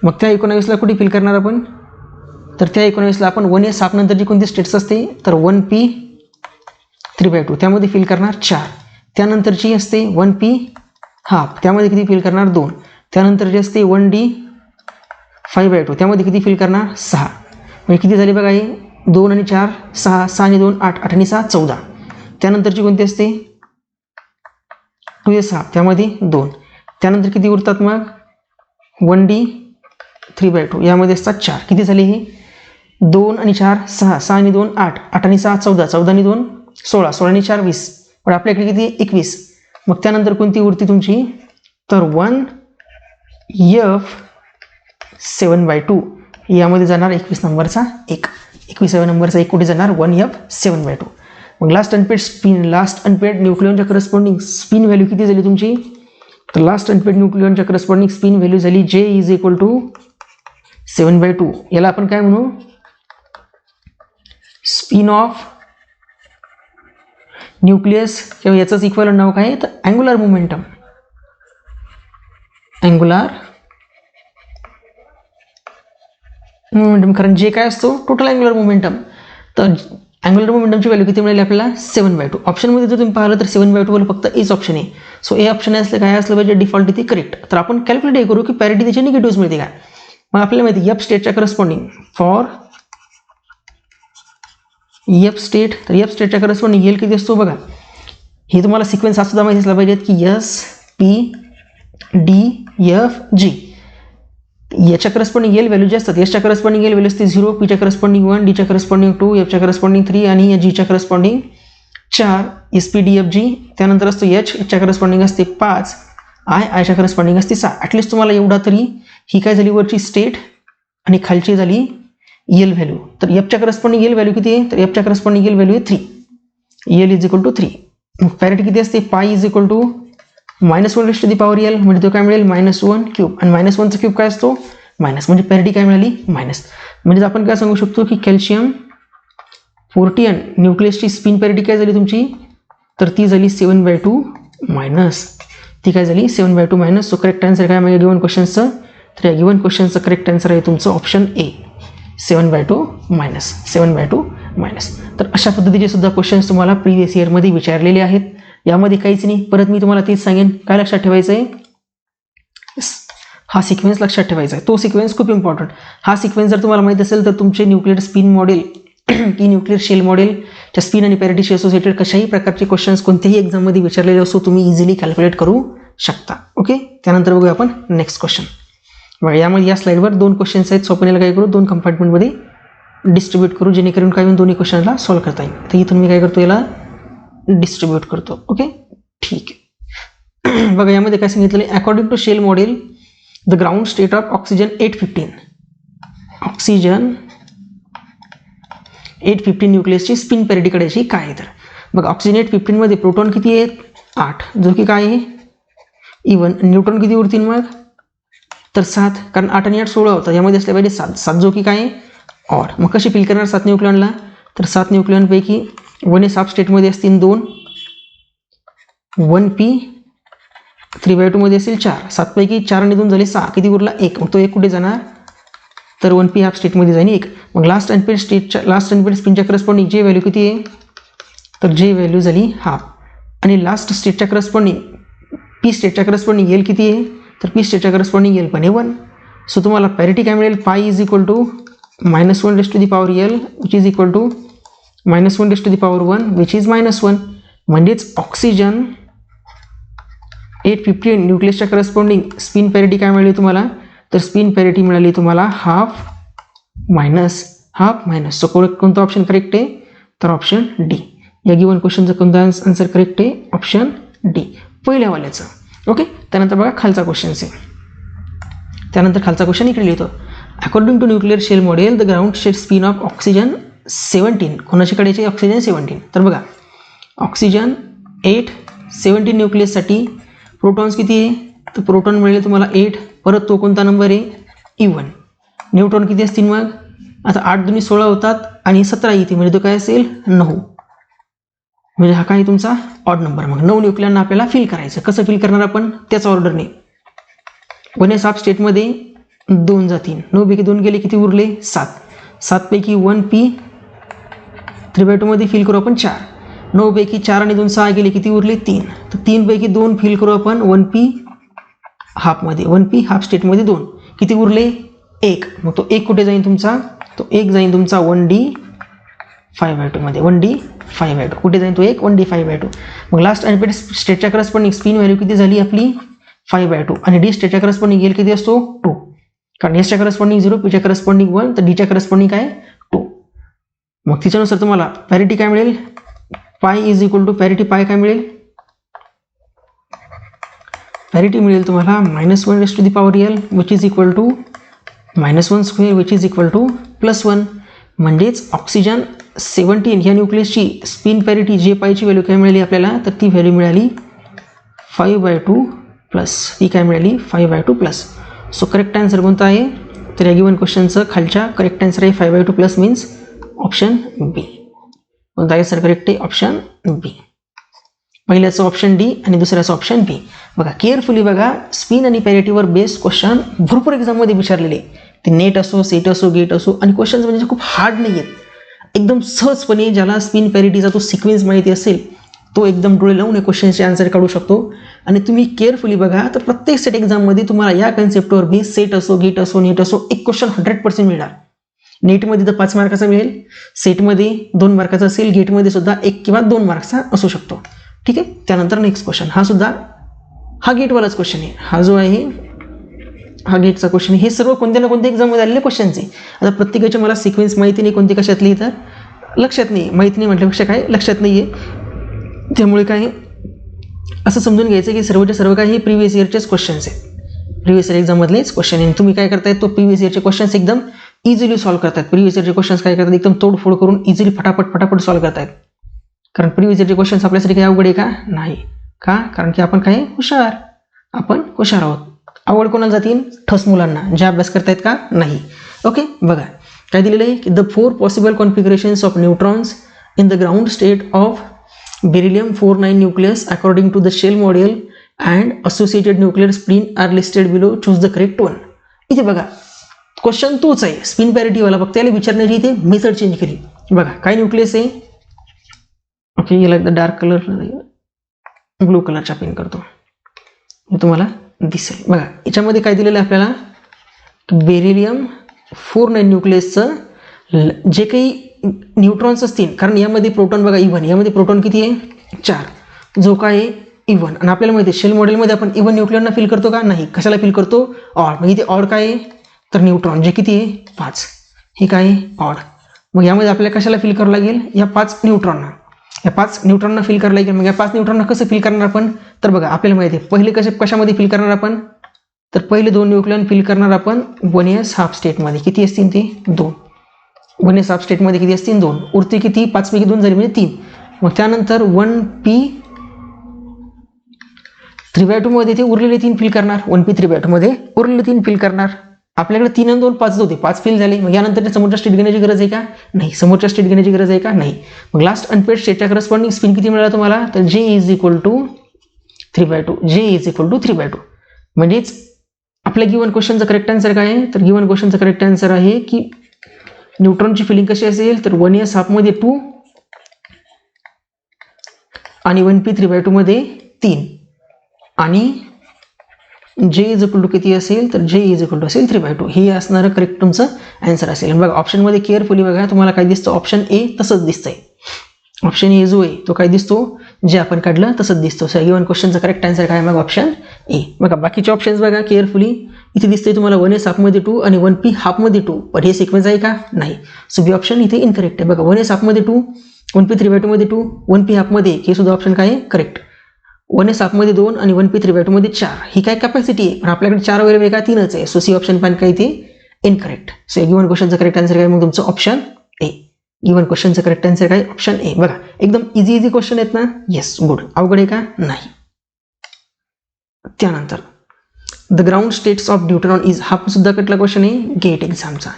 मग त्या 19ला कुठे फिल करणार आपण तर त्या 19ला आपण 1s हाफ नंतरची कोणती स्टेट्स असते तर 1p 3/2 त्यामध्ये फिल करणार 4. त्यानंतरची असते 1p हाफ त्यामध्ये किती फिल करणार 2. त्यानंतरची असते 1d 5/2 त्यामध्ये किती फिल करणार 6. म्हणजे किती झाले बघा हे 2 आणि 4 6 6 आणि 2 8 8 आणि 6 14. त्यानंतरची कोणती असते 2s हाफ त्यामध्ये 2. त्यानंतर किती उरतात मग 1d 3/2 यामध्ये असतात 4. किती झाले हे 2 आणि 4 6 6 आणि 2 8 8 आणि 6 14 14 आणि 2 16 16 आणि 4 20 पण आपल्याकडे किती 21. मग त्यानंतर कोणती उरती तुमची, तर 1F7/2 यामध्ये जाणार 21 नंबरचा 1. 21व्या नंबरचा 1 कुठे जाणार, 1F7/2. मग लास्ट अनपेड न्यूक्लियॉनच्या करस्पॉन्डिंग स्पिन व्हॅल्यू किती झाली तुमची, तर लास्ट अनपेड न्यूक्लियॉनच्या करस्पॉन्डिंग स्पिन व्हॅल्यू झाली J = 7/2. याला आपण काय म्हणू, स्पिन ऑफ न्यूक्लियस, किंवा याचंच इक्वल नाव काय तर अँग्युलर मोमेंटम. कारण जे काय असतो टोटल अँग्युलर मोमेंटम. तर अँग्युलर मोमेंटमची व्हॅल्यू किती मिळेल आपल्याला, 7/2. ऑप्शनमध्ये जर तुम्ही पाहिलं तर 7/2 वर फक्त एच ऑप्शन आहे. सो ए ऑप्शन असलं काय असलं पाहिजे, डिफॉल्ट इथे करेक्ट. तर आपण कॅल्क्युलेट करू की पॅरिटी त्याचे निगेटिव्ह मिळते का. मग आपल्याला माहिती एफ स्टेटच्या करस्पॉन्डिंग फॉर एफ स्टेट, तर एफ स्टेटच्या करस्पॉन्डिंग एल किती असतो बघा. हे तुम्हाला सिक्वेन्स हा सुद्धा माहिती असला पाहिजेत की SPDFG. याच्या करस्पॉन्डिंग एल व्हॅल्यू जे असतात, एसच्या करस्पॉन्डिंग एल व्हॅल्यू असते 0, पीच्या करस्पॉन्डिंग 1, डीच्या करस्पॉन्डिंग 2, एफच्या करस्पॉन्डिंग 3 आणि या जीच्या करस्पॉन्डिंग 4. SPDFG. त्यानंतर असतो एचच्या करस्पॉन्डिंग असते 5, आयच्या करस्पॉन्डिंग असते 6. ॲटलिस्ट तुम्हाला एवढा तरी ही काय झाली वरची स्टेट आणि खालची झाली एल व्हॅल्यू. तर एफच्या करस्पॉन्डिंग एल व्हॅल्यू किती आहे, तर एफच्या करस्पॉन्डिंग एल व्हॅल्यू आहे 3. एल = 3. मग पॅरिटी किती असते, पाय = -1 म्हणजे तो काय मिळेल, -1³ आणि -1चा क्यूब काय असतो, मायनस. म्हणजे पॅरिटी काय मिळाली, मायनस. म्हणजे आपण काय सांगू शकतो की कॅल्शियम 14 न्यूक्लियसची स्पिन पॅरिटी काय झाली तुमची, तर ती झाली 7/2 मायनस. ती काय झाली 7/2 मायनस. सो करेक्ट आन्सर काय म्हणजे गिवन क्वेश्चनचं, तर या गिवन क्वेश्चनचं करेक्ट आन्सर आहे तुमचं ऑप्शन ए, 7/2 मायनस. 7/2 मायनस. तर अशा पद्धतीचे सुद्धा क्वेश्चन्स तुम्हाला प्रिव्हियस इयरमध्ये विचारलेले आहेत. यामध्ये काहीच नाही. परत मी तुम्हाला तेच सांगेन, काय लक्षात ठेवायचं आहे, हा सिक्वेन्स लक्षात ठेवायचा आहे. तो सिक्वेन्स खूप इम्पॉर्टंट. हा सिक्वेन्स जर तुम्हाला माहित असेल तर तुमचे न्यूक्लियर स्पिन मॉडेल की न्यूक्लियर शेल मॉडेलच्या स्पिन आणि पॅरिटीशी असोसिएटेड कशाही प्रकारचे क्वेश्चन्स कोणत्याही एक्झाममध्ये विचारलेले असो तुम्ही इझिली कॅल्क्युलेट करू शकता. ओके, त्यानंतर बघूया आपण नेक्स्ट क्वेश्चन. बघा यामध्ये या स्लाइडवर 2 क्वेश्चन्स आहेत. सो आपण याला काय करू, 2 कंपार्टमेंटमध्ये डिस्ट्रीब्यूट करू जेणेकरून काय होईल, दोन्ही क्वेश्चनला सॉल्व्ह करता येईल. तर इथून मी काय करतो, याला डिस्ट्रीब्यूट करतो. ओके, ठीक आहे. बघा यामध्ये काय सांगितलेलं आहे, according to shell model the ground state of oxygen 815 न्यूक्लियसची स्पिन पॅरिटी काढायची काय आहे. तर बघा ऑक्सिजन 815 मध्ये प्रोटॉन किती आहेत, 8, जो की काय आहे इवन. न्यूट्रॉन किती उरतील मग, तर 7, कारण 8 आणि 8 16 होता, यामध्ये असल्या पाहिजे 7, जो की काय आहे ऑड. मग कशी फिल करणार 7 न्यूक्लियॉनला, तर 7 न्यूक्लियॉनपैकी 1s हाफ स्टेटमध्ये असतील 2, 1p 3/2 मध्ये असेल 4. 7 पैकी 4 आणि 2 झाले 6, किती उरला 1. मग तो 1 कुठे जाणार, तर 1p हाफ स्टेटमध्ये जाईल 1. मग लास्ट अनपेड स्पिनच्या करस्पॉन्डिंग जे व्हॅल्यू किती आहे, तर जे व्हॅल्यू झाली हाफ. आणि लास्ट स्टेटच्या करस्पॉन्डिंग पी स्टेटच्या करस्पॉन्डिंग एल किती आहे, तर पी स्टेटच्या करस्पॉन्डिंग एल पण आहे 1. सो तुम्हाला पॅरिटी काय मिळेल, pi = -1⁻L which is equal to -1⁻1 which is -1. म्हणजेच ऑक्सिजन 815 न्यूक्लियसच्या करस्पॉन्डिंग स्पिन पॅरिटी काय मिळाली तुम्हाला, तर स्पिन पॅरिटी मिळाली तुम्हाला हाफ मायनस. सो कोणता ऑप्शन करेक्ट आहे, तर ऑप्शन डी. या गिवन क्वेश्चनचं कोणता आन्सर करेक्ट आहे, ऑप्शन डी पहिल्या वाल्याचं. ओके, त्यानंतर बघा खालचा क्वेश्चन आहे. त्यानंतर खालचा क्वेश्चन इकडे लिहितो, according to nuclear shell model the ground state spin of oxygen 17 कोणाची काढायची, ऑक्सिजन 17. तर बघा ऑक्सिजन 817 न्यूक्लियससाठी प्रोटॉन्स किती आहे, तर प्रोटॉन मिळेल तुम्हाला 8. परत तो कोणता नंबर आहे, इवन. न्यूट्रॉन किती असतील मग, आता 8 2 16 होतात आणि 17 येते, म्हणजे तो काय असेल 9. म्हणजे हा काय तुमचा ऑड नंबर. मग 9 न्यूक्लियॉनना आपल्याला फिल करायचं. कसं फिल करणार आपण, त्याच ऑर्डरने. 1s हाफ स्टेटमध्ये 2 जातील, 9 पैकी 2 गेले, किती उरले 7. 7 पैकी 1p 3/2 मध्ये फिल करू आपण 4. 9 पैकी 4 आणि 2 6 गेले, किती उरले 3. तर 3 पैकी 2 फिल करू आपण 1p हाफमध्ये, 1p हाफ स्टेटमध्ये 2, किती उरले 1. मग तो 1 कुठे जाईल तुमचा, तो 1 जाईल तुमचा 1d5/2 मध्ये. 1d5/2 कुठे जाईल तो 1, 1d5/2. मग लास्ट अनपेड स्टेटच्या करस्पॉन्डिंग स्पिन व्हॅल्यू किती झाली आपली 5/2. आणि डी स्टेटच्या करस्पॉन्डिंग एल किती असतो 2, कारण एसच्या करस्पॉन्डिंग 0, पीच्या करस्पॉन्डिंग 1, तर डीच्या करस्पॉन्डिंग काय 2. मग तिच्यानुसार तुम्हाला पॅरिटी काय मिळेल, pi is equal to parity, pi काय मिळेल, पॅरिटी मिळेल तुम्हाला -1 which is equal to -1² which is equal to +1. म्हणजेच ऑक्सिजन 17 ह्या न्यूक्लियसची स्पिन पॅरिटी जे पायची व्हॅल्यू काय मिळाली आपल्याला, तर ती व्हॅल्यू मिळाली 5/2+, ती काय मिळाली 5/2+. सो करेक्ट आन्सर कोणता आहे, तर या गिवन क्वेश्चनचं खालच्या करेक्ट आन्सर आहे 5/2+ मीन्स ऑप्शन बी. कोणता आहे सर करेक्ट आहे, ऑप्शन बी. पहिल्याचं ऑप्शन डी आणि दुसऱ्याचं ऑप्शन बी. बघा केअरफुली बघा, स्पिन आणि पॅरिटीवर बेस्ड क्वेश्चन भरपूर एक्झाममध्ये विचारलेले, ते नेट असो, सेट असो, गेट असो, आणि क्वेश्चन्स म्हणजे खूप हार्ड नाही आहेत, एकदम सहजपणे ज्याला स्पिन पॅरिटीचा तो सिक्वेन्स माहिती असेल तो एकदम डोळे लावून क्वेश्चनचे आन्सर काढू शकतो. आणि तुम्ही केअरफुली बघा तर प्रत्येक सेट एक्झाममध्ये तुम्हाला या कन्सेप्टवर बी सेट असो, गेट असो, नेट असो, एक क्वेश्चन 100% मिळणार. नेटमध्ये तर 5 मार्काचा मिळेल, सेटमध्ये 2 मार्काचा असेल, गेटमध्ये सुद्धा 1 किंवा 2 मार्क्सचा असू शकतो. ठीक आहे. त्यानंतर नेक्स्ट क्वेश्चन, हा सुद्धा हा गेटवालाच क्वेश्चन आहे, हा जो आहे हा गेटचा क्वेश्चन आहे. हे सर्व कोणत्या ना कोणत्या एक्झाममध्ये आलेले क्वेश्चन्स आहे. आता प्रत्येकाचे मला सिक्वेन्स माहिती नाही कोणती कशातली, तर लक्षात नाही, माहिती नाही म्हटल्यापेक्षा काय लक्षात नाही आहे, त्यामुळे काय असं समजून घ्यायचं की सर्वच्या सर्व काही प्रिव्हियस इयरचेच क्वेश्चन्स आहेत, प्रिव्हियस इयर एक्झाममधलेच क्वेश्चन आहे. तुम्ही काय करताय, तो प्रिव्हियस इयरचे क्वेश्चन्स एकदम इझिली सॉल्व्ह करतात. प्रिव्हियस इयरचे क्वेश्चन्स काय करतात, एकदम तोडफोड करून इझिली फटाफट सॉल्व्ह करतात. कारण प्रिव्हियस इयरचे क्वेश्चन्स आपल्यासाठी काही अवघड आहे का, नाही. का, कारण की आपण काय हुशार, आपण हुशार आहोत. आवड कोणाला जातील, ठस मुलांना, जे अभ्यास करतायत का, नाही. ओके. बघा काय दिलेलं आहे की the 4 possible configurations of neutrons in the ground state of Beryllium-49 nucleus according to the shell model and associated nuclear spin are listed below. Choose the correct one. इथे बघा क्वेश्चन तोच आहे स्पिन पॅरिटीवाला, फक्त याला विचारण्याची इथे मेथड चेंज केली. बघा काय न्यूक्लियस आहे, ओके, याला एकदा डार्क कलर ब्लू कलरचा पेन करतो, हे तुम्हाला दिसेल. बघा याच्यामध्ये काय दिलेलं आहे आपल्याला, Beryllium-49 न्यूक्लियसचं जे काही न्यूट्रॉन्स असतील, कारण यामध्ये प्रोटॉन बघा इव्हन, यामध्ये प्रोटॉन किती आहे, 4, जो काय आहे इव्हन. आणि आपल्याला माहिती आहे शेल मॉडेलमध्ये आपण इव्हन न्यूक्लियरना फिल करतो का, नाही. कशाला फिल करतो, ऑड. मग इथे ऑड काय आहे, तर न्यूट्रॉन जे किती आहे 5, हे काय आहे ऑड. मग यामध्ये आपल्याला कशाला फिल करावं लागेल, या 5 न्यूट्रॉनना, या 5 न्यूट्रॉनना फिल करावं लागेल. मग या 5 न्यूट्रॉनना कसं फिल करणार आपण, तर बघा आपल्याला माहिती आहे पहिले कशामध्ये फिल करणार आपण, तर पहिले 2 न्यूक्लियन फिल करणार आपण 1s हाफ स्टेटमध्ये, किती असतील ते 2, 1s हाफ स्टेटमध्ये किती असतील 2, उरते किती 5 पैकी 2 झाली म्हणजे 3. मग त्यानंतर 1p 3/2 मध्ये ते उरलेले 3 फिल करणार, 1p 3/2 मध्ये उरलेले 3 फिल करणार. आपल्याकडे 3 आणि 2 5 होते, 5 फिल झाले. मग यानंतर समोरच्या स्टेट घेण्याची गरज आहे का, नाही. समोरच्या स्टेट घेण्याची गरज आहे का, नाही. मग लास्ट अनपेड स्टेटच्या करस्पॉन्डिंग स्पिन किती मिळाला तुम्हाला, तर J is equal to 3/2, J is equal to 3/2. म्हणजेच आपल्या गिवन क्वेश्चनचं करेक्ट आन्सर काय आहे, तर गिवन क्वेश्चनचं करेक्ट आन्सर आहे की न्यूट्रॉनची फिलिंग कशी असेल, तर 1s हाफमध्ये 2 आणि 1p 3/2 मध्ये 3 आणि J इज इक्वल टू किती असेल, तर J इज इक्वल टू असेल 3/2. हे असणारं करेक्ट तुमचं आन्सर असेल. बघा ऑप्शनमध्ये केअरफुली बघा, तुम्हाला काय दिसतं, ऑप्शन ए तसंच दिसतंय. ऑप्शन ए जो आहे तो काय दिसतो, जे आपण काढलं तसंच दिसतो. सो गिवन क्वेश्चनचं करेक्ट आन्सर काय, मग ऑप्शन ए. बघा बाकीचे ऑप्शन्स बघा केअरफुली, इथे दिसतंय तुम्हाला 1s हाफमध्ये 2 आणि 1p हाफमध्ये 2, पण हे सिक्वेन्स आहे का, नाही. सो बी ऑप्शन इथे इनकरेक्ट आहे. बघा 1s हाफमध्ये 2, 1p 3/2 मध्ये 2, 1p हाफमध्ये 1, हे सुद्धा ऑप्शन काय आहे करेक्ट. 1s हाफमध्ये 2 आणि 1p 3/2 मध्ये 4, ही काय कॅपॅसिटी आहे, पण आपल्याकडे 4 वगैरे वेगळा 3च आहे. सो सी ऑप्शन पण काय इथे इनकरेक्ट. सो गिवन क्वेश्चनचं करेक्ट आन्सर काय, मग तुमचं ऑप्शन ए. गिवन क्वेश्चनचं करेक्ट आन्सर काय, ऑप्शन ए. बघा एकदम इझी क्वेश्चन आहेत ना, येस गुड. अवघड आहे का, नाही. त्यानंतर the ground states of neutron is, हा सुद्धा कटला क्वेश्चन आहे गेट एक्झामचा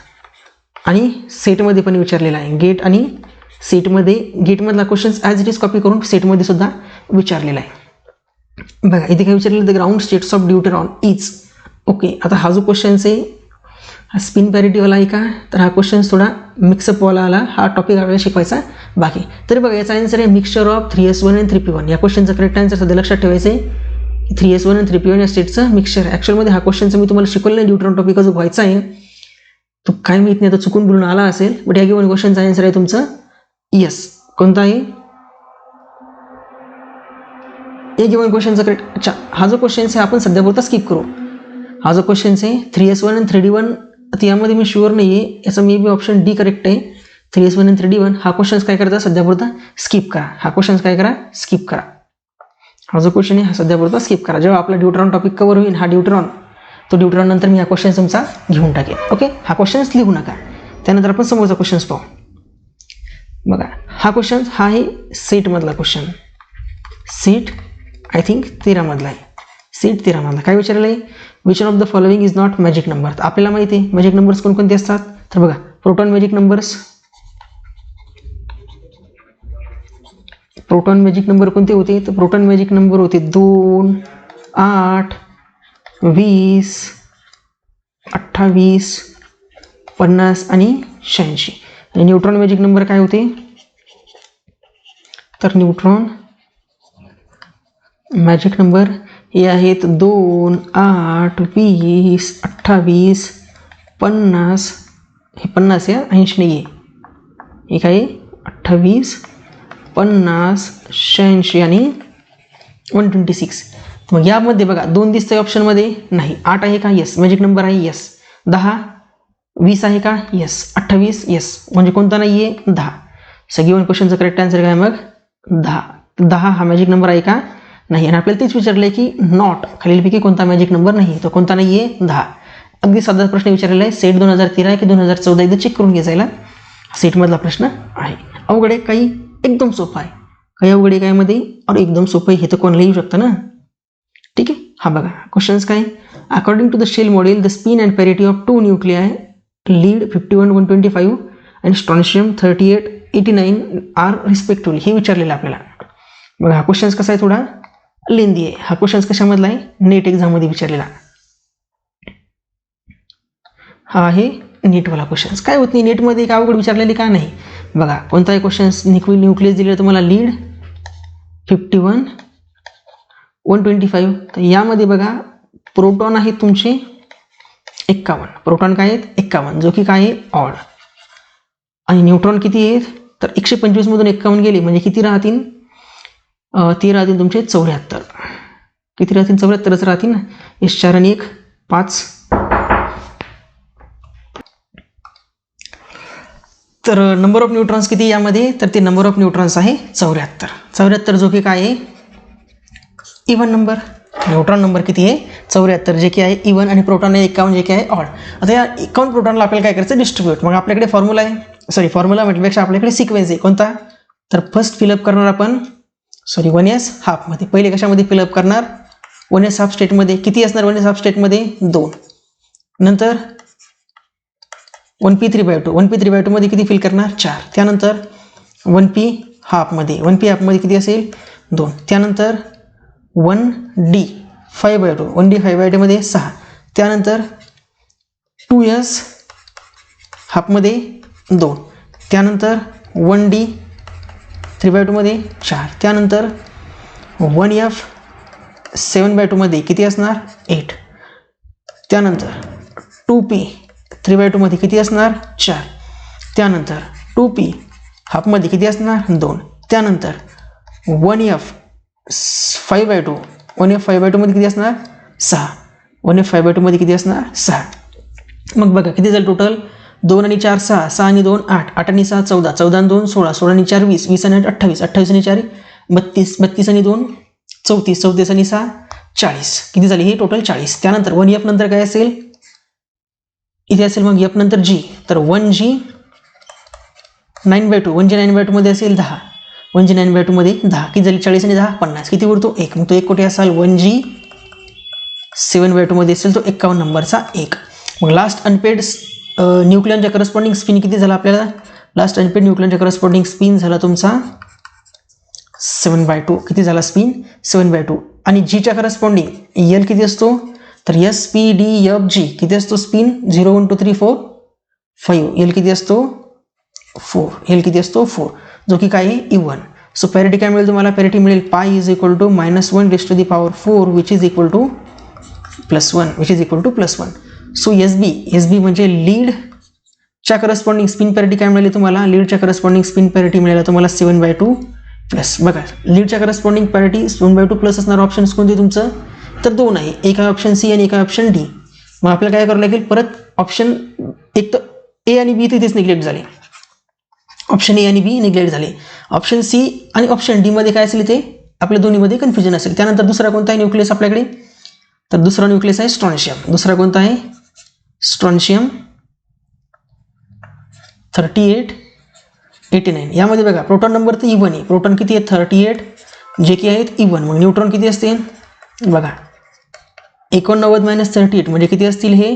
आणि सेटमध्ये पण विचारलेला आहे. गेट आणि सेटमध्ये, गेटमधला question as it is copy करून सेटमध्ये सुद्धा विचारलेला आहे. बघा इथे काय विचारलेलं, the ground states of neutron is, okay. आता हा जो क्वेश्चन आहे हा स्पिन पॅरिटीवाला आहे का, तर हा क्वेश्चन थोडा मिक्सअपवाला आला, हा टॉपिक आपल्याला शिकवायचा बाकी. तरी बघा याचा आन्सर आहे मिक्सचर ऑफ 3s1 आणि 3p1. या क्वेश्चनचं करेक्ट आन्सर सध्या लक्षात ठेवायचं आहे, 3s1 आणि 3p1 या स्टेटचं मिक्सचर. ॲक्च्युअलमध्ये हा क्वेश्चनचं मी तुम्हाला शिकवलं नाही, न्यूट्रॉन टॉपिक जो व्हायचा आहे तो काय माहीत नाही, आता चुकून बोलून आला असेल, बट या गिवन क्वेश्चनचा आन्सर आहे तुमचं येस. कोणता आहे या गिवन क्वेश्चनचा करेक्ट. अच्छा, हा जो क्वेश्चन आहे आपण सध्या बोलता स्किप करू. हा जो क्वेश्चन आहे 3s1 आणि 3d1, यामध्ये मी शुअर नाही आहे, याचा may be option D correct आहे. 3s1 आणि 3d1 हा क्वेश्चन काय करायचा सध्यापुरता स्किप करा. हा क्वेश्चन काय करा स्किप करा. हा जो क्वेश्चन आहे हा सध्यापुरता स्किप करा. जेव्हा आपला ड्यूट्रॉन टॉपिक कव्हर होईल हा ड्यूट्रॉन, तो ड्यूट्रॉन नंतर मी हा क्वेश्चन तुमचा घेऊन टाकेल. ओके, हा क्वेश्चन्स लिहू नका. त्यानंतर आपण समोरचा क्वेश्चन्स पाहू. बघा हा क्वेश्चन हा आहे सेट मधला क्वेश्चन, सेट आय थिंक 13 मधला आहे. सेट 13 मधला काय विचारलं आहे, which of the following is not magic number. तर आपल्याला माहिती आहे मॅजिक नंबर्स कोणकोणते असतात. तर बघा proton magic numbers, proton magic number कोणते होते, तर प्रोटॉन मॅजिक नंबर होते 2, 8, 20, 28, 50 आणि 86. आणि न्यूट्रॉन मॅजिक नंबर काय होते, तर न्यूट्रॉन मॅजिक नंबर हे आहेत 2, 8, 20, 28, 50. हे 50 आहे, 80 नाही आहे. हे काय 28, 50, 86 आणि 126. मग यामध्ये बघा 2 दिसतंय ऑप्शनमध्ये नाही. 8 आहे का, येस. मॅजिक नंबर आहे, येस. 10, 20 आहे का, येस. 28, येस. म्हणजे कोणता नाही आहे, 10. सो गिवन क्वेश्चनचा करेक्ट आन्सर काय मग 10. 10 हा मॅजिक नंबर आहे का, नाही. आणि आपल्याला तेच विचारलंय की नॉट खालीलपैकी कोणता मॅजिक नंबर नाही, तो कोणता नाही आहे, 10. अगदी साधा प्रश्न विचारलेला आहे. सेट 2013 आहे की 2014 एकदा चेक करून घ्यायचा. सेटमधला प्रश्न आहे. अवघड आहे काही, एकदम सोपा आहे. काही अवघड आहे काय मध्ये, और एकदम सोपं आहे. हे तर कोणाला येऊ शकतं ना. ठीक आहे. हा बघा क्वेश्चन्स काय, according to the shell model the spin and parity of 2 nuclei lead 51, 125 आणि स्ट्रॉन्शियम 38, 89 आर रिस्पेक्टिव्हली. हे विचारलेलं आपल्याला. बघा हा क्वेश्चन्स कसा आहे, थोडा लेंदी आहे. हा क्वेश्चन्स कशामधला आहे, नेट एक्झाममध्ये विचारलेला. हा आहे नीटवाला क्वेश्चन्स. काय होत नाही नेटमध्ये, काय अवघड विचारलेले का नाही. बघा कोणताही क्वेश्चन्स न्यूक्लियस दिलेला तुम्हाला लीड 51, 125. तर यामध्ये बघा प्रोटॉन आहेत तुमचे 51. प्रोटॉन काय आहेत 51, जो की काय आहे ऑड. आणि न्यूट्रॉन किती आहेत, तर 125 मधून 51 गेले म्हणजे किती राहतील, ते राहतील तुमचे 74. किती राहतील, 74च राहतील ना. 4 आणि 1 5. तर नंबर ऑफ न्यूट्रॉन्स किती यामध्ये, तर ते नंबर ऑफ न्यूट्रॉन्स आहे 74. 74 जो की काय आहे इव्हन नंबर. न्यूट्रॉन नंबर किती आहे 74, जे की आहे इव्हन. आणि प्रोटॉन आहे 51, जे की आहे ऑड. आता या 51 प्रोटॉनला आपल्याला काय करायचं, डिस्ट्रीब्यूट. मग आपल्याकडे फॉर्म्युला आहे, सॉरी फॉर्म्युला म्हटल्यापेक्षा आपल्याकडे सिक्वेन्स आहे. कोणता, तर फर्स्ट फिलअप करणार आपण 1s हाफमध्ये. पहिले कशामध्ये फिलअप करणार, 1s हाफ स्टेटमध्ये. किती असणार 1s हाफ स्टेटमध्ये 2. नंतर 1p3/2. 1p3/2 मध्ये किती फिल करणार 4. त्यानंतर 1p हाफमध्ये. 1p हाफमध्ये किती असेल 2. त्यानंतर 1d5/2. 1d5/2 मध्ये 6. त्यानंतर 2s हाफमध्ये 2. त्यानंतर 1d3/2 मध्ये 4. त्यानंतर 1f 7/2 मध्ये किती असणार 8. त्यानंतर 2p 3/2 मध्ये किती असणार 4. त्यानंतर 2p हाफमध्ये किती असणार 2. त्यानंतर 1f 5/2. 1f 5/2 मध्ये किती असणार 6. 1f 5/2 मध्ये किती असणार 6. मग बघा किती झालं टोटल, 2 आणि 4 6, 6 आणि 2 8, 8 आणि 6 14, 14 आणि 2 16, 16 आणि 4 20, 20 आणि 8 28, 28 आणि 4 32, 32 आणि 2 34, 34 आणि 6 40. किती झाली ही टोटल 40. त्यानंतर 1f नंतर काय असेल, इथे असेल मग f नंतर g. तर 1g 9/2. 1g 9/2 मध्ये असेल 10. 1g 9/2 मध्ये 10. किती झाली 40 आणि 10 50. किती उरतो 1. मग तो 1 कुठे असाल 1g 7/2 मध्ये असेल तो 51 नंबरचा 1. मग लास्ट अनपेड न्यूक्लियनच्या करस्पॉन्डिंग स्पिन किती झाला आपल्याला, लास्ट अनपेड न्यूक्लियनच्या करस्पॉन्डिंग स्पिन झाला तुमचा 7/2. किती झाला स्पिन 7/2. आणि g च्या करस्पॉन्डिंग l किती असतो, तर SPDFG किती असतो स्पिन 0 1 2 3 4 5. l किती असतो 4. l किती असतो 4, जो की काय आहे इव्हन. सो पॅरिटी काय मिळेल तुम्हाला, पॅरिटी मिळेल pi is equal to -1⁴ which is equal to +1 so SB म्हणजे लीडच्या करस्पॉन्डिंग स्पिन पॅरिटी काय मिळाली तुम्हाला, लीडच्या करस्पॉन्डिंग स्पिन पॅरिटी मिळाला तुम्हाला 7/2 प्लस. बघा लीडच्या करस्पॉन्डिंग पॅरिटी 7/2 प्लस असणार ऑप्शन्स कोणते तुमचं, तर 2 आहे. एक आहे ऑप्शन सी आणि एक आहे ऑप्शन डी. मग आपल्याला काय करावं लागेल, परत ऑप्शन एक तर ए आणि बी तिथेच निग्लेक्ट झाले. ऑप्शन ए आणि बी निग्लेक्ट झाले. ऑप्शन सी आणि ऑप्शन डी मध्ये काय असेल ते आपल्या दोन्हीमध्ये कन्फ्युजन असेल. त्यानंतर दुसरा कोणता आहे न्यूक्लियस आपल्याकडे, तर दुसरा न्यूक्लियस आहे स्ट्रॉन्शियम. दुसरा कोणता आहे स्ट्रॉन्शियम 3889. यामध्ये बघा प्रोटॉन नंबर तर इवन आहे, प्रोटॉन किती आहेत 38, जे की आहेत इवन. मग न्यूट्रॉन किती असतील बघा 89 - 38 म्हणजे किती असतील हे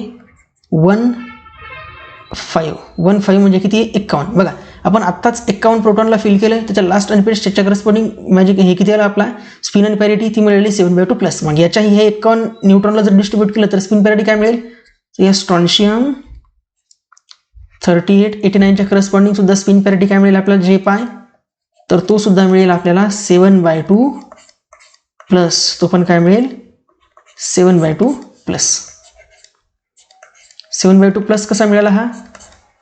15 म्हणजे किती 51. बघा आपण आत्ताच 51 प्रोटॉनला फिल केलं, त्याच्या लास्ट अनपेड स्टेटच्या करस्पॉन्डिंग मॅजिक हे किती आला आपला स्पिन आणि पॅरिटी ती मिळाली 7/2 प्लस. मग याच्याही हे 51 न्यूट्रॉनला जर डिस्ट्रीब्यूट केलं तर स्पिन पॅरिटी काय मिळेल, तर या स्ट्रॉन्शियम 3889च्या करस्पॉन्डिंग सुद्धा स्पिन पॅरिटी काय मिळेल आपल्याला जे पाय, तर तो सुद्धा मिळेल आपल्याला 7/2 प्लस. तो पण काय मिळेल 7/2 प्लस. 7/2 प्लस कसा मिळाला हा,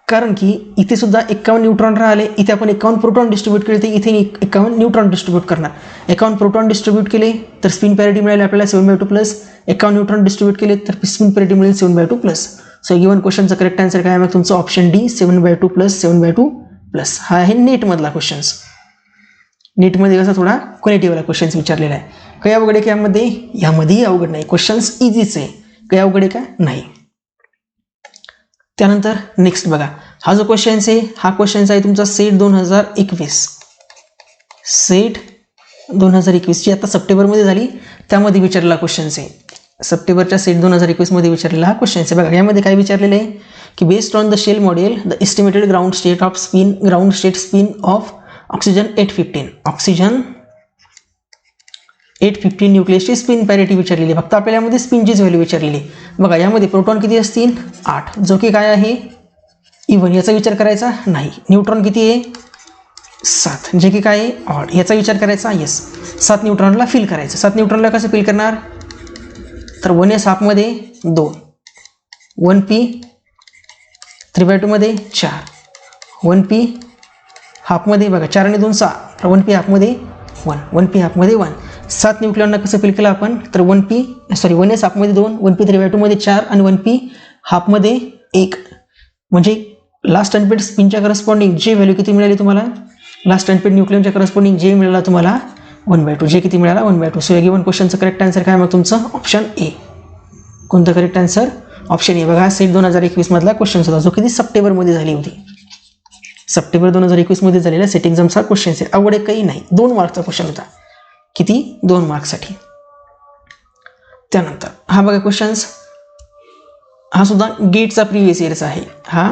कारण की इथे सुद्धा 51 न्यूट्रॉन राहिले, इथे आपण 51 प्रोटॉन डिस्ट्रीब्यूट केले, तर इथे 51 न्यूट्रॉन डिस्ट्रीब्यूट करणार. 51 प्रोटॉन डिस्ट्रीब्यूट केले तर स्पिन पॅरिटी मिळेल आपल्याला 7/2 प्लस. 51 न्यूट्रॉन डिस्ट्रीब्यूट केले तर स्पिन पॅरिटी मिळेल 7/2 प्लस. सो गिवन क्वेश्चनचा करेक्ट आन्सर काय आहे मग तुमचं ऑप्शन डी 7/2 प्लस 7/2 प्लस. हा आहे नेटमधला क्वेश्चन्स. नेटमध्ये कसा थोडा क्वालिटीवाला क्वेश्चन्स विचारलेला आहे. काही अवघड आहे का यामध्येही अवघड नाही, क्वेश्चन्स इझीच आहे, काही अवघड आहे का नाही. त्यानंतर नेक्स्ट बघा, हा जो क्वेश्चन्स आहे हा क्वेश्चन्स आहे तुमचा सेट 2021. सेट 2021 जी आता सप्टेंबरमध्ये झाली त्यामध्ये विचारलेला क्वेश्चन्स आहे. सप्टेंबरच्या सेट 2021 मध्ये विचारलेला हा क्वेश्चन्स आहे. बघा यामध्ये काय विचारलेलं आहे की based on the shell model the estimated ground state spin of oxygen 815. Oxygen 815 न्यूक्लियसची स्पिन पॅरिटी विचारलेली आहे. फक्त आपल्याला यामध्ये स्पिनचीच व्हॅल्यू विचारलेली आहे. बघा यामध्ये प्रोटॉन किती असतील 8, जो की काय आहे इवन, याचा विचार करायचा नाही. न्यूट्रॉन किती आहे 7, जे की काय आहे ऑड, याचा विचार करायचा येस. 7 न्यूट्रॉनला फिल करायचं. 7 न्यूट्रॉनला कसं फिल करणार, तर 1s हाफमध्ये 2, 1p 3/2 मध्ये 4, 1p हाफमध्ये बघा 4 आणि 2 6, तर 1p हाफमध्ये 1, 1p हाफमध्ये 1. 7 न्यूक्लियॉनला कसं फिल केलं आपण, तर 1s हाफमध्ये 2, 1p 3/2 मध्ये 4 आणि 1p हाफमध्ये 1. म्हणजे लास्ट अनपेड स्पिनच्या करस्पॉन्डिंग जे व्हॅल्यू किती मिळाली तुम्हाला, लास्ट अनपेड न्यूक्लियनच्या करस्पॉन्डिंग जे मिळाला तुम्हाला 1/2, जे किती मिळाला 1/2. सो या गिवन क्वेश्चनचं करेक्ट आन्सर काय मग तुमचं ऑप्शन ए. कोणतं करेक्ट आन्सर ऑप्शन ए. बघा सेट 2021 मधला क्वेश्चन होता जो किती सप्टेंबरमध्ये झाली होती. सप्टेंबर 2021 मध्ये झालेला सेट एक्झामचा क्वेश्चन आहे. अवघड काही नाही, 2 मार्कचा क्वेश्चन होता. किती 2 मार्कसाठी. त्यानंतर हा बघा क्वेश्चन्स, हा सुद्धा गेटचा प्रिव्हियस इयरचा आहे. हा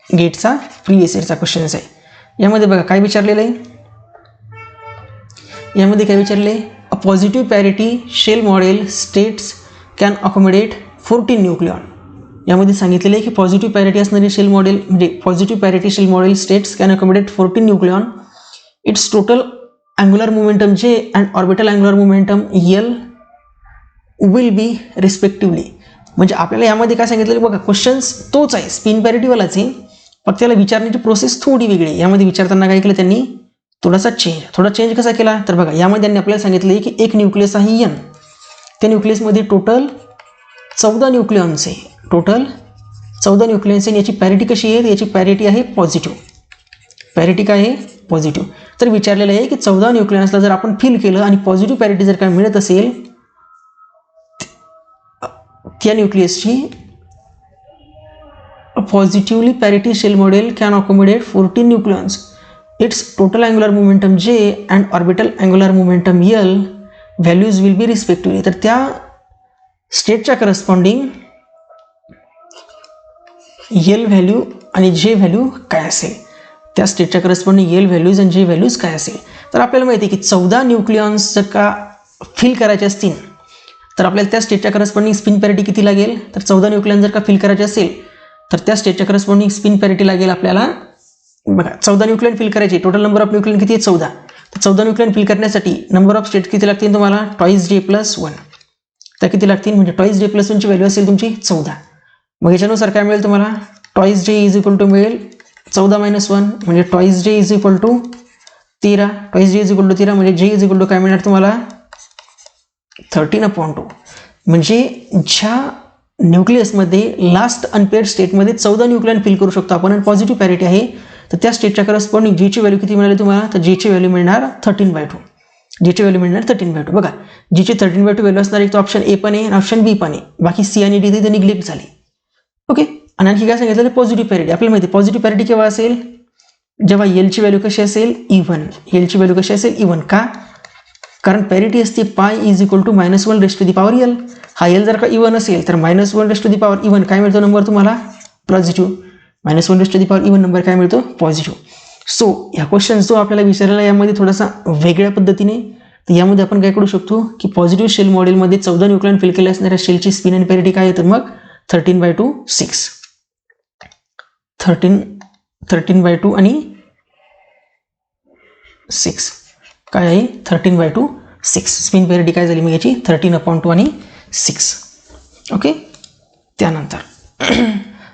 गेटचा प्रिव्हियस इयरचा क्वेश्चन्स आहे. यामध्ये बघा काय विचारलेलं आहे, यामध्ये काय विचारले, a positive parity shell model states can accommodate 14 nucleon. यामध्ये सांगितलेलं आहे की पॉझिटिव्ह पॅरिटी असणारी शेल मॉडेल म्हणजे positive parity shell model states can accommodate 14 nucleon. It's total angular momentum J and orbital angular momentum L will be respectively. म्हणजे आपल्याला यामध्ये काय सांगितलेलं बघा, क्वेश्चन्स तोच आहे, स्पिन पॅरिटीवालाच आहे, फक्त त्याला विचारण्याची प्रोसेस थोडी वेगळी आहे. यामध्ये विचारताना काय केलं त्यांनी थोडा चेंज कसा केला, तर बघा यामध्ये त्यांनी आपल्याला सांगितलं की एक न्यूक्लियस आहे एन, त्या न्यूक्लियसमध्ये टोटल 14 न्यूक्लियॉन्स आहे. टोटल 14 न्यूक्लियन्स आहे. याची पॅरिटी कशी आहे, याची पॅरिटी आहे पॉझिटिव्ह. पॅरिटी काय आहे पॉझिटिव्ह. तर विचारलेलं आहे की 14 न्यूक्लियन्सला जर आपण फिल केलं आणि पॉझिटिव्ह पॅरिटी जर काय मिळत असेल, त्या न्यूक्लियसची positively parity shell model can accommodate 14 nucleons. It's total angular momentum J and orbital angular momentum L values will be respectively. तर त्या स्टेटच्या करस्पॉन्डिंग एल व्हॅल्यू आणि जे व्हॅल्यू काय असेल, त्या स्टेटच्या करस्पॉन्डिंग एल व्हॅल्यूज आणि जे व्हॅल्यूज काय असेल. तर आपल्याला माहिती आहे की 14 न्यूक्लियॉन्स जर का फिल करायचे असतील तर आपल्याला त्या स्टेटच्या करस्पॉन्डिंग स्पिन पॅरिटी किती लागेल, तर 14 न्यूक्लियॉन जर का फिल करायचे असेल तर त्या स्टेटच्या करस्पॉन्डिंग स्पिन पॅरिटी लागेल आपल्याला बघा 14 न्यूक्लियन फिल करायचे. टोटल नंबर ऑफ न्यूक्लियन किती आहे 14. तर 14 न्यूक्लियन फिल करण्यासाठी नंबर ऑफ स्टेट किती लागतील तुम्हाला, टॉईस जे प्लस 1. त्या किती लागतील म्हणजे टॉईस जे प्लस 1ची व्हॅल्यू असेल तुमची 14. मग याच्यानुसार काय मिळेल तुम्हाला, टॉईस जे इज इक्वल टू मिळेल 14 - 1 म्हणजे टॉईस जे इज इक्वल टू 13. टॉईस जे इज इक्वल टू 13 म्हणजे जे इज इक्वल टू काय मिळणार तुम्हाला 13/2. म्हणजे ज्या न्यूक्लियसमध्ये लास्ट अनपेड स्टेटमध्ये 14 न्यूक्लियन फिल करू शकतो आपण आणि पॉझिटिव्ह पॅरिटी आहे, तर त्या स्टेटच्या करस्पॉन्डिंग जीची व्हॅल्यू किती मिळाली तुम्हाला, तर जीची व्हॅल्यू मिळणार 13/2. जीची व्हॅल्यू मिळणार 13/2. बघा जीची 13/2 व्हॅल्यू असणार एक तो ऑप्शन ए पण आहे आणि ऑप्शन बी पण आहे. बाकी सी आणि डी तिथे निग्लेक्ट झाली. ओके. आणि आणखी काय सांगितलं, पॉझिटिव्ह पॅरिटी. आपल्याला माहिती आहे पॉझिटिव्ह पॅरिटी केव्हा असेल, जेव्हा एलची व्हॅल्यू कशी असेल, इव्हन. एलची व्हॅल्यू कशी असेल, इव्हन. का, कारण पॅरिटी असते pi is equal to -1 raised to the power L. हा एल जर का इव्हन असेल तर -1 raised to the power even काय मिळतो नंबर तुम्हाला, positive. -1 raised to the power even number काय मिळतो, पॉझिटिव्ह. सो या क्वेश्चन जो आपल्याला विचारलेला यामध्ये थोडासा वेगळ्या पद्धतीने, तर यामध्ये आपण काय करू शकतो की पॉझिटिव्ह शेल मॉडेलमध्ये 14 न्यूक्लियॉन फिल केले असणाऱ्या शेलची स्पिन आणि पॅरिटी काय आहे, तर मग 13/2 6. 13/2 आणि 6 काय आहे, 13/2 6. स्पिन पॅरिटी काय झाली मग याची, 13/2 आणि 6. ओके. त्यानंतर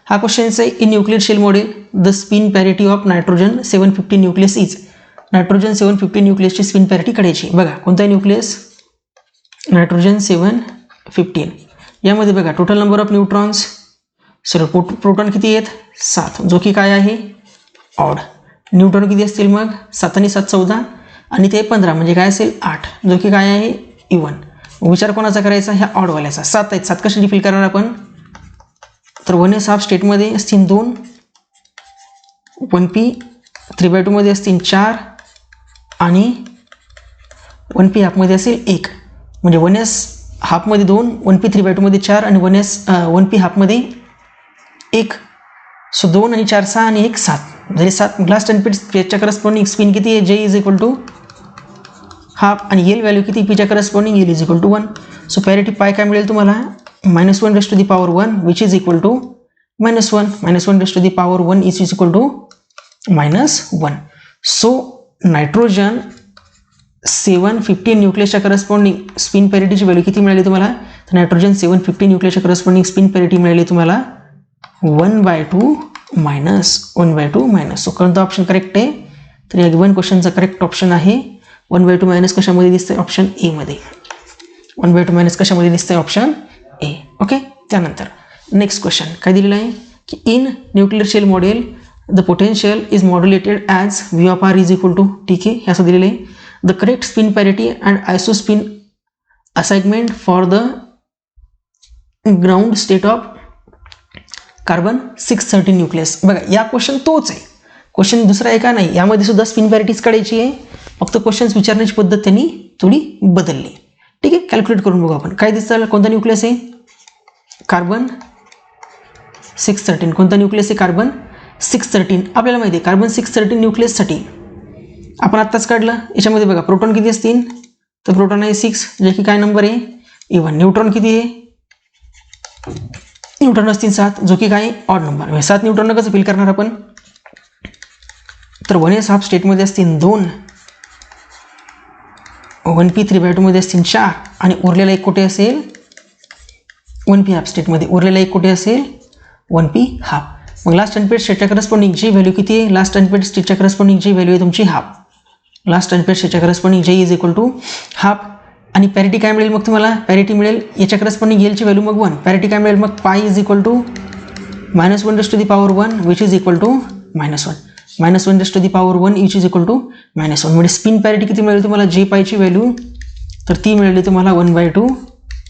हा क्वेश्चन आहे, in nuclear shell model the spin parity of nitrogen 750 nucleus is. Nitrogen 750 न्यूक्लियसची स्पिन पॅरिटी काढायची. बघा कोणता न्यूक्लियस, नायट्रोजन 715. यामध्ये बघा total number of neutrons, sir proton किती आहेत, 7, जो की काय आहे, ऑड. न्यूट्रॉन किती असतील मग, 7 आणि 7 14 आणि ते 15 म्हणजे काय असेल 8, जो की काय आहे, इव्हन. विचार कोणाचा करायचा, ह्या ऑडवाल्याचा. 7 आहेत, 7 कशी फिल करणार आपण, तर 1s हाफ स्टेटमध्ये असतील 2, 1p 3/2 मध्ये असतील 4 आणि 1p हाफमध्ये असेल 1. म्हणजे 1s हाफमध्ये 2, 1p 3/2 मध्ये 4 आणि 1p हाफमध्ये 1. सो 2 आणि 4 6 आणि 1 7 म्हणजे 7. ग्लास टेम्परेचरच्या करस्पॉन्डिंग स्पिन किती आहे, जे इज इक्वल टू हाफ आणि एल व्हॅल्यू किती, पीच्या corresponding L is equal to 1. So parity pi काय मिळेल तुम्हाला, -1 raised to the power 1 which is equal to -1. -1 raised to the power 1 is equal to -1. So nitrogen 750 न्यूक्लियसच्या corresponding spin पॅरिटीची value किती मिळाली तुम्हाला, तर नायट्रोजन 750 न्यूक्लियसच्या करस्पॉन्डिंग स्पिन पॅरिटी मिळाली तुम्हाला 1/2 -1/2 सो कोणता ऑप्शन करेक्ट आहे, तर या गिवन क्वेश्चनचा करेक्ट ऑप्शन आहे 1/2 कशामध्ये दिसतंय, ऑप्शन ए मध्ये. 1/2 कशामध्ये दिसतंय, ऑप्शन ए. ओके. त्यानंतर नेक्स्ट क्वेश्चन काय दिलेलं आहे की in nuclear shell model the potential is modulated as V(r) is equal to TK. हे असं दिलेलं आहे. The correct spin parity and isospin assignment for the ground state of carbon 613 nucleus. बघा या क्वेश्चन तोच आहे, क्वेश्चन दुसरा आहे का नाही, यामध्ये सुद्धा स्पिन पॅरिटीज काढायची आहे, फक्त क्वेश्चन्स विचारण्याची पद्धत त्यांनी थोडी बदलली. ठीक आहे. कॅल्क्युलेट करून बघू आपण. काय दिसतं, कोणता न्यूक्लियस आहे, कार्बन 613. कोणता न्यूक्लियस आहे, कार्बन 613. आपल्याला माहिती आहे कार्बन 613 न्यूक्लियससाठी आपण आत्ताच काढलं. याच्यामध्ये बघा प्रोटॉन किती असतील, तर प्रोटॉन आहे 6, जे की काय नंबर आहे, इव्हन. न्यूट्रॉन किती आहे, न्यूट्रॉन असतील 7, जो की काय ऑड नंबर. 7 न्यूट्रॉन कसं फिल करणार आपण, तर 1s हाफ स्टेटमध्ये असतील 2, 1p 3/2 मध्ये असतील 4 आणि उरलेला एक कुठे असेल, 1p हाफ स्टेटमध्ये. उरलेला एक कुठे असेल, 1p हाफ. मग लास्ट अनपेड स्टेटच्या करस्पॉन्डिंग जी व्हॅल्यू किती आहे, लास्ट अनपेड स्टेटच्या करस्पॉन्डिंग जी व्हॅल्यू आहे तुमची हाफ. लास्ट अनपेड स्टेटच्या करस्पॉन्डिंग जे इज इक्वल टू हाफ. आणि पॅरिटी काय मिळेल मग तुम्हाला, पॅरिटी मिळेल याच्या करस्पॉन्डिंग एलची व्हॅल्यू मग 1. पॅरिटी काय मिळेल मग, pi is equal to -1 raised to the power 1 which is equal to -1. -1 raised to the power 1 which is equal to -1. म्हणजे स्पिन पॅरिटी किती मिळेल तुम्हाला, जे पायची व्हॅल्यू, तर ती मिळाली तुम्हाला 1/2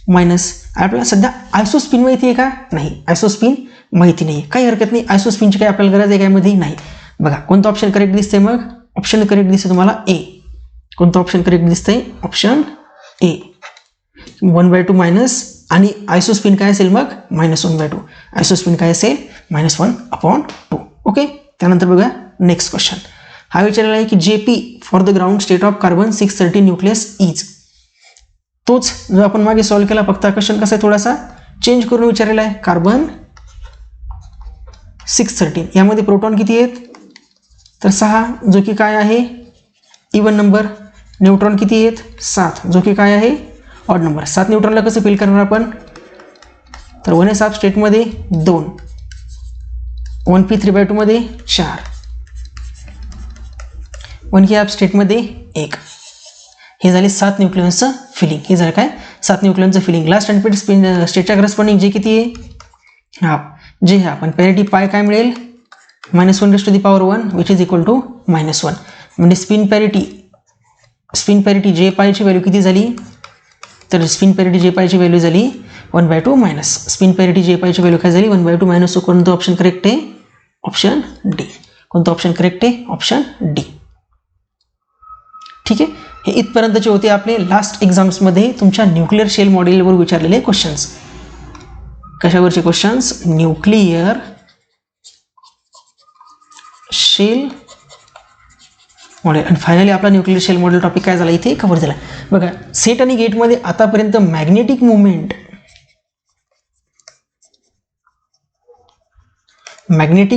मायनस. आपल्याला सध्या आयसोस्पिन माहिती आहे का, नाही, आयसोस्पिन माहिती नाही. काही हरकत नाही, आयसोस्पिनची काही आपल्याला गरज आहे काय मध्ये नाही. बघा कोणतं ऑप्शन करेक्ट दिसतंय मग, ऑप्शन करेक्ट दिसतंय तुम्हाला ए. कोणतं ऑप्शन करेक्ट दिसतंय, ऑप्शन ए. 1/2 मायनस आणि आयसोस्पिन काय असेल मग, -1/2. आयसोस्पिन काय असेल, -1/2. ओके. त्यानंतर बघा नेक्स्ट क्वेश्चन. हा विचारलेला आहे की JP for the ground state of carbon 613 nucleus is. तोच जो आपण मागे सॉल्व्ह केला, फक्त क्वेश्चन कसा आहे थोडासा चेंज करून विचारलेला आहे. कार्बन 613 यामध्ये प्रोटॉन किती आहेत, तर 6, जो की काय आहे, इवन नंबर. न्यूट्रॉन किती आहेत, 7, जो की काय आहे, ऑड नंबर. 7 न्यूट्रॉनला कसं फिल करणार आपण, तर 1s हाफ स्टेटमध्ये 2, 1p 3/2 मध्ये 4, 1k हाफ स्टेटमध्ये 1. हे झाले 7 न्यूक्लियनचं फिलिंग. हे झालं काय, 7 न्यूक्लियनचं फिलिंग. लास्ट अनपेड स्टेटच्या करस्पॉन्डिंग जे किती आहे, हाफ, जे हाफ. पण पॅरिटी पाय काय मिळेल, -1 raised to the power 1 which is equal to -1. म्हणजे स्पिन पॅरिटी जे पायची व्हॅल्यू किती झाली, तर स्पिन पॅरिटी जे पायची व्हॅल्यू झाली 1/2 मायनस स्पिन पॅरिटी जे पायची व्हॅल्यू काय झाली 1/2 मायनस. कोणतं ऑप्शन करेक्ट आहे, ऑप्शन डी. कोणतं ऑप्शन करेक्ट आहे, ऑप्शन डी. ठीक आहे, हे इथपर्यंतचे होते आपले लास्ट एक्झाम्समध्ये तुमच्या न्यूक्लिअर शेल मॉडेलवर विचारलेले क्वेश्चन्स. कशावरचे क्वेश्चन्स, न्यूक्लिअर शेल मॉडेल. आणि फायनली आपला न्यूक्लिअर शेल मॉडेल टॉपिक काय झाला इथे कव्हर झाला. बघा सेट आणि गेटमध्ये आतापर्यंत मॅग्नेटिक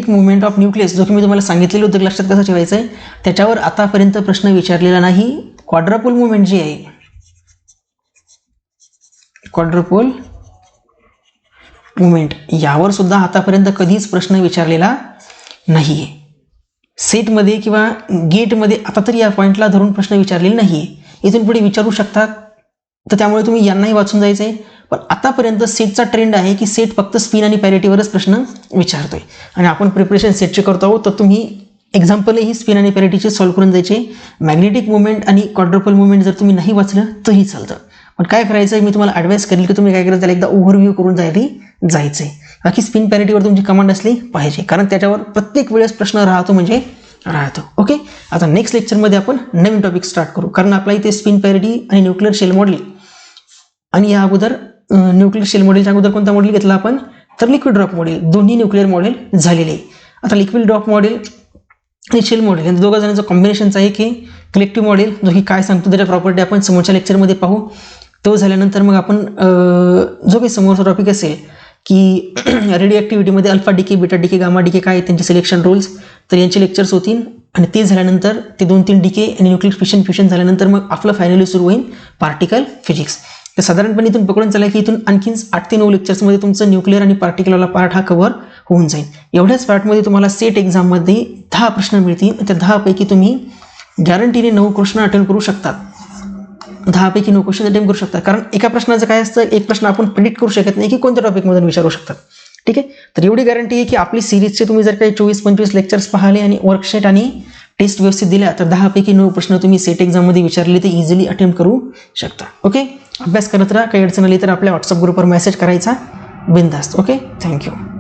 मुवमेंट ऑफ न्यूक्लियस जो की मी तुम्हाला सांगितलेलं होतं लक्षात कसं ठेवायचं आहे, त्याच्यावर आतापर्यंत प्रश्न विचारलेला नाही. क्वाड्रपोल मुवमेंट जी आहे, क्वाड्रपोल मुवमेंट यावर सुद्धा आतापर्यंत कधीच प्रश्न विचारलेला नाही आहे. सेटमध्ये किंवा गेटमध्ये आता तरी या पॉईंटला धरून प्रश्न विचारलेले नाही आहे. इथून पुढे विचारू शकतात, तर त्यामुळे तुम्ही यांनाही वाचून जायचं आहे. पण आतापर्यंत सेटचा ट्रेंड आहे की सेट फक्त स्पिन आणि पॅरिटीवरच प्रश्न विचारतोय आणि आपण प्रिपरेशन सेटचे करतो आहोत, तर तुम्ही एक्झाम्पलही स्पिन आणि पॅरिटीचे सॉल्व्ह करून जायचे. मॅग्नेटिक मुवमेंट आणि क्वाड्रपोल मुवमेंट जर तुम्ही नाही वाचलं तरी चालतं, पण काय करायचं आहे मी तुम्हाला ॲडवाइस करेल की तुम्ही काय करायचं त्याला एकदा ओव्हरव्ह्यू करून जायचं आहे. बाकी स्पिन पॅरिटीवर तुमची कमांड असली पाहिजे, कारण त्याच्यावर प्रत्येक वेळेस प्रश्न राहतो म्हणजे राहतो. ओके, आता नेक्स्ट लेक्चरमध्ये आपण नवीन टॉपिक स्टार्ट करू, कारण आपला इथे स्पिन पॅरिटी आणि न्यूक्लिअर शेल मॉडेल आणि या अगोदर न्यूक्लिअर शेल मॉडेलच्या अगोदर कोणता मॉडेल घेतला आपण, तर लिक्विड ड्रॉप मॉडेल. दोन्ही न्यूक्लिअर मॉडेल झालेले. आता लिक्विड ड्रॉप मॉडेल आणि शेल मॉडेल या दोघा जणांचं कॉम्बिनेशनचं आहे की कलेक्टिव्ह मॉडेल, जो की काय सांगतो त्याच्या प्रॉपर्टी आपण समोरच्या लेक्चरमध्ये पाहू. तो झाल्यानंतर मग आपण जो काही समोरचा टॉपिक असेल की रेडिओ ॲक्टिव्हिटीमध्ये alpha decay, beta decay, gamma decay काय त्यांचे सिलेक्शन रूल्स, तर यांचे लेक्चर्स होतील. आणि ते झाल्यानंतर ते 2-3 डिके आणि न्यूक्लिअर फ्युशन झाल्यानंतर मग आपलं फायनली सुरू होईल पार्टिकल फिजिक्स. तर साधारणपणे इथून पकडून चला की इथून आणखीन 8 ते 9 लेक्चर्समध्ये तुमचं न्यूक्लिअर आणि पार्टिकलवाला पार्ट हा कव्हर होऊन जाईल. एवढ्याच पार्टमध्ये तुम्हाला सेट एक्झाममध्ये 10 प्रश्न मिळतील. त्या 10 पैकी तुम्ही गॅरंटीने 9 क्वेश्चन अटेम्प्ट करू शकतात. 10 पैकी 9 क्वेश्चन अटेम्प्ट करू शकतात, कारण एका प्रश्नाचं काय असतं, एक प्रश्न आपण प्रिडिक्ट करू शकत नाही की कोणत्या टॉपिकमधून विचारू शकतात. ठीक आहे, तर एवढी गॅरंटी आहे की आपली सिरीजचे तुम्ही जर काही 24-25 लेक्चर्स पाहिले आणि वर्कशीट आणि टेस्ट व्यवस्थित दिल्या तर 10 पैकी 9 प्रश्न तुम्ही सेट एक्झाममध्ये विचारले ते इझिली अटेम्प्ट करू शकता. ओके, अभ्यास करत राहा. काही अडचण आली तर आपल्या व्हॉट्सअप ग्रुपवर मेसेज करायचा बिनधास्त. Okay, thank you.